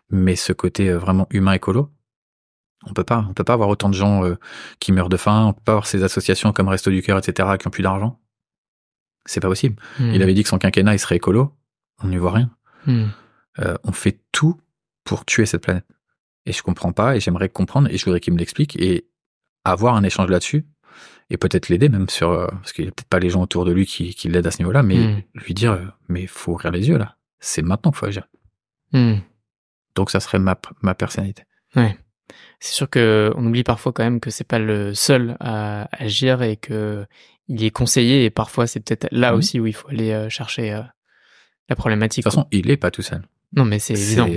[SPEAKER 2] mais ce côté vraiment humain écolo, on peut pas avoir autant de gens qui meurent de faim, on peut pas avoir ces associations comme Resto du Cœur, etc., qui ont plus d'argent. C'est pas possible. Il avait dit que son quinquennat, il serait écolo. On n'y voit rien. On fait tout pour tuer cette planète. Et je comprends pas, et j'aimerais comprendre, et je voudrais qu'il me l'explique, et avoir un échange là-dessus, et peut-être l'aider même sur, parce qu'il y a peut-être pas les gens autour de lui qui l'aident à ce niveau-là, mais lui dire, mais faut ouvrir les yeux, là. C'est maintenant qu'il faut agir. Donc ça serait ma personnalité.
[SPEAKER 1] Ouais. C'est sûr que on oublie parfois quand même que c'est pas le seul à agir et que il est conseillé et parfois c'est peut-être là aussi où il faut aller chercher la problématique.
[SPEAKER 2] De toute façon, il est pas tout seul.
[SPEAKER 1] Non, mais c'est évident.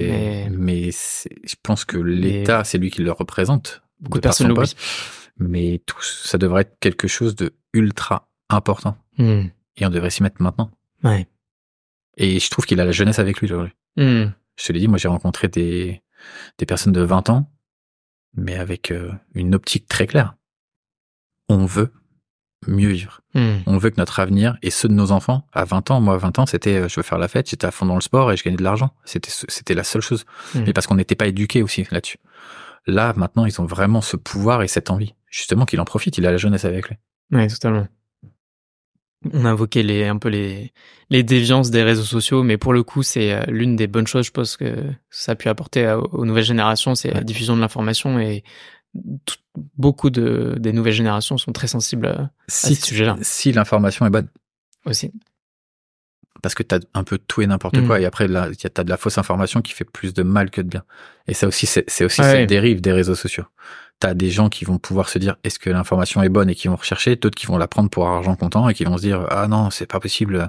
[SPEAKER 2] Mais je pense que l'État, c'est lui qui le représente.
[SPEAKER 1] Beaucoup de personnes l'oublient.
[SPEAKER 2] Mais ça devrait être quelque chose de ultra important. Et on devrait s'y mettre maintenant.
[SPEAKER 1] Ouais.
[SPEAKER 2] Et je trouve qu'il a la jeunesse avec lui aujourd'hui. Je te l'ai dit, moi j'ai rencontré des personnes de 20 ans, mais avec une optique très claire. On veut mieux vivre. On veut que notre avenir et ceux de nos enfants, à 20 ans, moi à 20 ans, c'était je veux faire la fête, j'étais à fond dans le sport et je gagnais de l'argent. C'était la seule chose. Mais parce qu'on n'était pas éduqués aussi là-dessus. Là, maintenant, ils ont vraiment ce pouvoir et cette envie. Justement, qu'il en profite, il a la jeunesse avec lui.
[SPEAKER 1] Ouais, totalement. On a invoqué un peu les déviances des réseaux sociaux, mais pour le coup, c'est l'une des bonnes choses, je pense, que ça a pu apporter aux nouvelles générations, c'est la diffusion de l'information et beaucoup des nouvelles générations sont très sensibles à ce sujet-là.
[SPEAKER 2] Si l'information est bonne.
[SPEAKER 1] Aussi.
[SPEAKER 2] parce que t'as un peu tout et n'importe quoi, et après t'as de la fausse information qui fait plus de mal que de bien. Et ça aussi, c'est aussi cette dérive des réseaux sociaux. T'as des gens qui vont pouvoir se dire est-ce que l'information est bonne et qui vont rechercher, d'autres qui vont la prendre pour argent comptant et qui vont se dire ah non, c'est pas possible.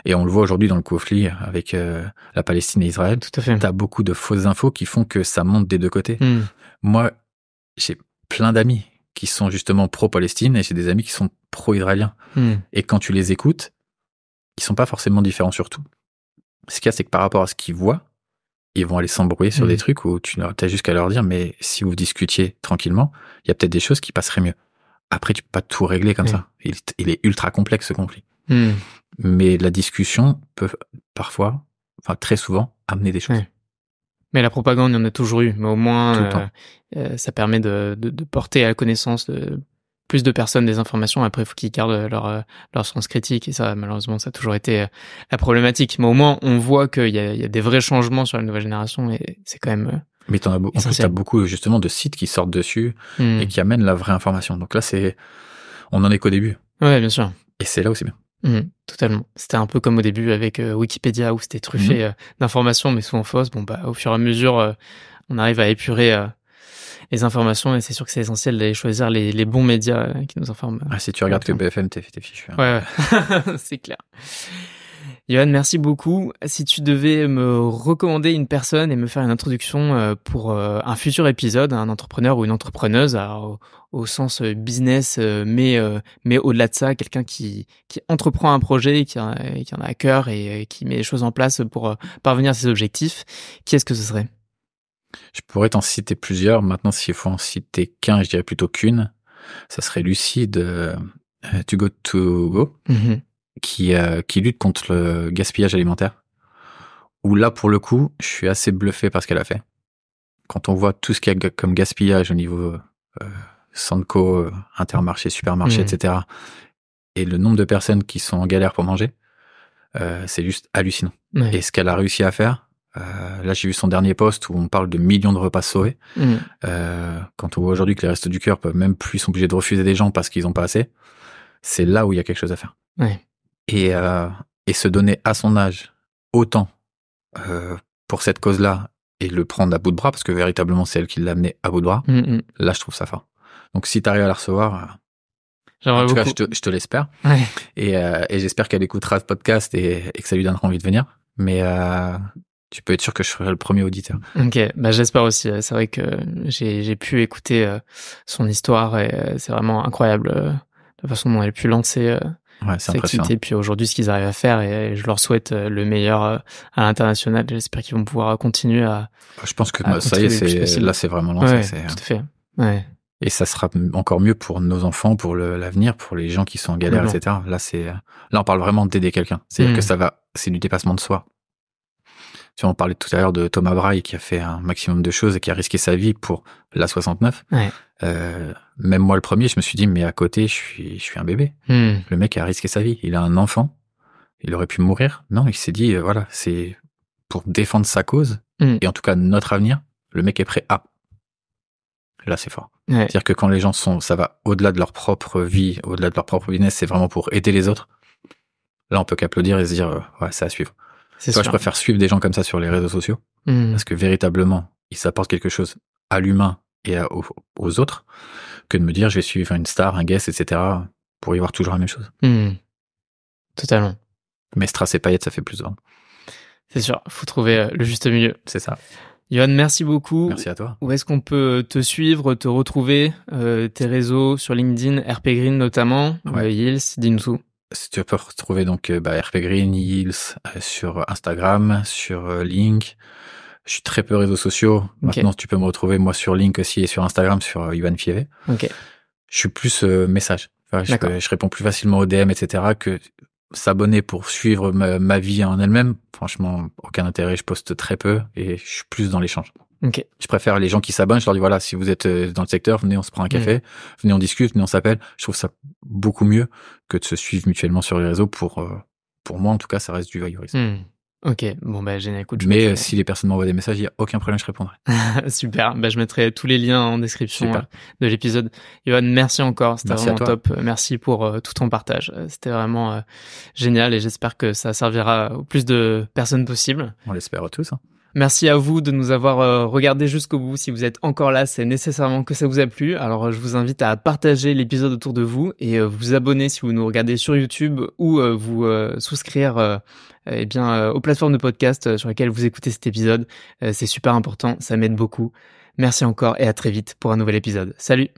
[SPEAKER 2] Et on le voit aujourd'hui dans le conflit avec la Palestine et Israël.
[SPEAKER 1] Tout à fait.
[SPEAKER 2] T'as beaucoup de fausses infos qui font que ça monte des deux côtés. Moi, j'ai plein d'amis qui sont justement pro-Palestine et j'ai des amis qui sont pro-israéliens. Et quand tu les écoutes, ils sont pas forcément différents sur tout. Ce qu'il y a, c'est que par rapport à ce qu'ils voient, ils vont aller s'embrouiller sur des trucs où tu as juste qu'à leur dire, mais si vous discutiez tranquillement, il y a peut-être des choses qui passeraient mieux. Après, tu peux pas tout régler comme ça. Il est ultra complexe, ce conflit. Mais la discussion peut parfois, enfin très souvent, amener des choses.
[SPEAKER 1] Mais la propagande, il y en a toujours eu. Mais au moins, ça permet de porter à la connaissance de plus de personnes des informations. Après, il faut qu'ils gardent leur sens critique. Et ça, malheureusement, ça a toujours été la problématique. Mais au moins, on voit qu'il y a des vrais changements sur la nouvelle génération et c'est quand même
[SPEAKER 2] mais en plus, t'as beaucoup, justement, de sites qui sortent dessus et qui amènent la vraie information. Donc là, on en est qu'au début.
[SPEAKER 1] Ouais, bien sûr.
[SPEAKER 2] Et c'est là où c'est bien.
[SPEAKER 1] Totalement. C'était un peu comme au début avec Wikipédia où c'était truffé d'informations, mais souvent fausses. Bon, bah, au fur et à mesure, on arrive à épurer les informations et c'est sûr que c'est essentiel d'aller choisir les bons médias qui nous informent.
[SPEAKER 2] Ah, si tu regardes que BFM, t'es fichu.
[SPEAKER 1] Ouais. C'est clair. Johan, merci beaucoup. Si tu devais me recommander une personne et me faire une introduction pour un futur épisode, un entrepreneur ou une entrepreneuse, alors, au sens business, mais au-delà de ça, quelqu'un qui entreprend un projet, qui en a à cœur et qui met les choses en place pour parvenir à ses objectifs, qui est-ce que ce serait ?
[SPEAKER 2] Je pourrais t'en citer plusieurs. Maintenant, s'il faut en citer qu'un, je dirais plutôt qu'une. Ça serait Lucie de Too Good To Go, qui lutte contre le gaspillage alimentaire. Où là, pour le coup, je suis assez bluffé par ce qu'elle a fait. Quand on voit tout ce qu'il y a comme gaspillage au niveau Sanco, Intermarché, Supermarché, etc. Et le nombre de personnes qui sont en galère pour manger, c'est juste hallucinant. Et ce qu'elle a réussi à faire, là j'ai vu son dernier post où on parle de millions de repas sauvés. Quand on voit aujourd'hui que les Restos du Cœur peuvent même plus, sont obligés de refuser des gens parce qu'ils n'ont pas assez, c'est là où il y a quelque chose à faire. Et se donner à son âge autant pour cette cause-là et le prendre à bout de bras, parce que véritablement c'est elle qui l'a amené à bout de bras, là je trouve ça fort. Donc si t'arrives à la recevoir, en tout cas je te l'espère. Et j'espère qu'elle écoutera ce podcast et que ça lui donnera envie de venir. Mais tu peux être sûr que je serai le premier auditeur. Ok,
[SPEAKER 1] bah j'espère aussi. C'est vrai que j'ai pu écouter son histoire et c'est vraiment incroyable la façon dont elle a pu lancer cette activité. Puis aujourd'hui, ce qu'ils arrivent à faire et je leur souhaite le meilleur à l'international. J'espère qu'ils vont pouvoir continuer à.
[SPEAKER 2] Je pense que ça y est, là c'est vraiment lancé.
[SPEAKER 1] Tout à fait.
[SPEAKER 2] Et ça sera encore mieux pour nos enfants, pour l'avenir, pour les gens qui sont en galère, etc. Là on parle vraiment d'aider quelqu'un. C'est-à-dire que c'est du dépassement de soi. Tu vois, on parlait tout à l'heure de Thomas Braille qui a fait un maximum de choses et qui a risqué sa vie pour la 69. Même moi le premier, je me suis dit mais à côté je suis un bébé. Le mec a risqué sa vie. Il a un enfant. Il aurait pu mourir. Non, il s'est dit voilà, c'est pour défendre sa cause et en tout cas notre avenir. Le mec est prêt à. Là c'est fort. C'est-à-dire que quand les gens ça va au-delà de leur propre vie, au-delà de leur propre business, c'est vraiment pour aider les autres. Là on peut qu'applaudir et se dire ouais, c'est à suivre. Toi, je préfère suivre des gens comme ça sur les réseaux sociaux parce que véritablement, ils apportent quelque chose à l'humain et aux autres que de me dire je vais suivre une star, un guest, etc. pour y voir toujours la même chose.
[SPEAKER 1] Totalement.
[SPEAKER 2] Mais strass et paillettes, ça fait plus vendre.
[SPEAKER 1] C'est sûr, faut trouver le juste milieu.
[SPEAKER 2] C'est ça.
[SPEAKER 1] Johan, merci beaucoup.
[SPEAKER 2] Merci à toi.
[SPEAKER 1] Où est-ce qu'on peut te suivre, te retrouver, tes réseaux sur LinkedIn, RP Green notamment, Yields, dis-nous tout.
[SPEAKER 2] Tu peux retrouver donc RP Green, Yields sur Instagram, sur Link. Je suis très peu réseaux sociaux. Maintenant, tu peux me retrouver moi sur Link aussi et sur Instagram sur Yohan Fievé. Je suis plus message. Enfin, je réponds plus facilement aux DM, etc. que s'abonner pour suivre ma vie en elle-même. Franchement, aucun intérêt. Je poste très peu et je suis plus dans l'échange. Je préfère les gens qui s'abonnent. Je leur dis voilà, si vous êtes dans le secteur, venez, on se prend un café, venez, on discute, venez, on s'appelle. Je trouve ça beaucoup mieux que de se suivre mutuellement sur les réseaux. Pour moi, en tout cas, ça reste du voyeurisme.
[SPEAKER 1] OK, bon, bah, génial, écoute, je
[SPEAKER 2] Mais
[SPEAKER 1] mettrai
[SPEAKER 2] si les personnes m'envoient des messages, il y a aucun problème, je répondrai.
[SPEAKER 1] super, bah, je mettrai tous les liens en description,
[SPEAKER 2] Super.
[SPEAKER 1] de l'épisode. Yoann, merci encore, c'était
[SPEAKER 2] Merci à
[SPEAKER 1] vraiment
[SPEAKER 2] toi.
[SPEAKER 1] top. Merci pour, tout ton partage. C'était vraiment, génial et j'espère que ça servira au plus de personnes possible.
[SPEAKER 2] On l'espère tous, hein.
[SPEAKER 1] Merci à vous de nous avoir regardé jusqu'au bout. Si vous êtes encore là, c'est nécessairement que ça vous a plu. Alors je vous invite à partager l'épisode autour de vous et vous abonner si vous nous regardez sur YouTube ou vous souscrire aux plateformes de podcast sur lesquelles vous écoutez cet épisode. C'est super important, ça m'aide beaucoup. Merci encore et à très vite pour un nouvel épisode. Salut!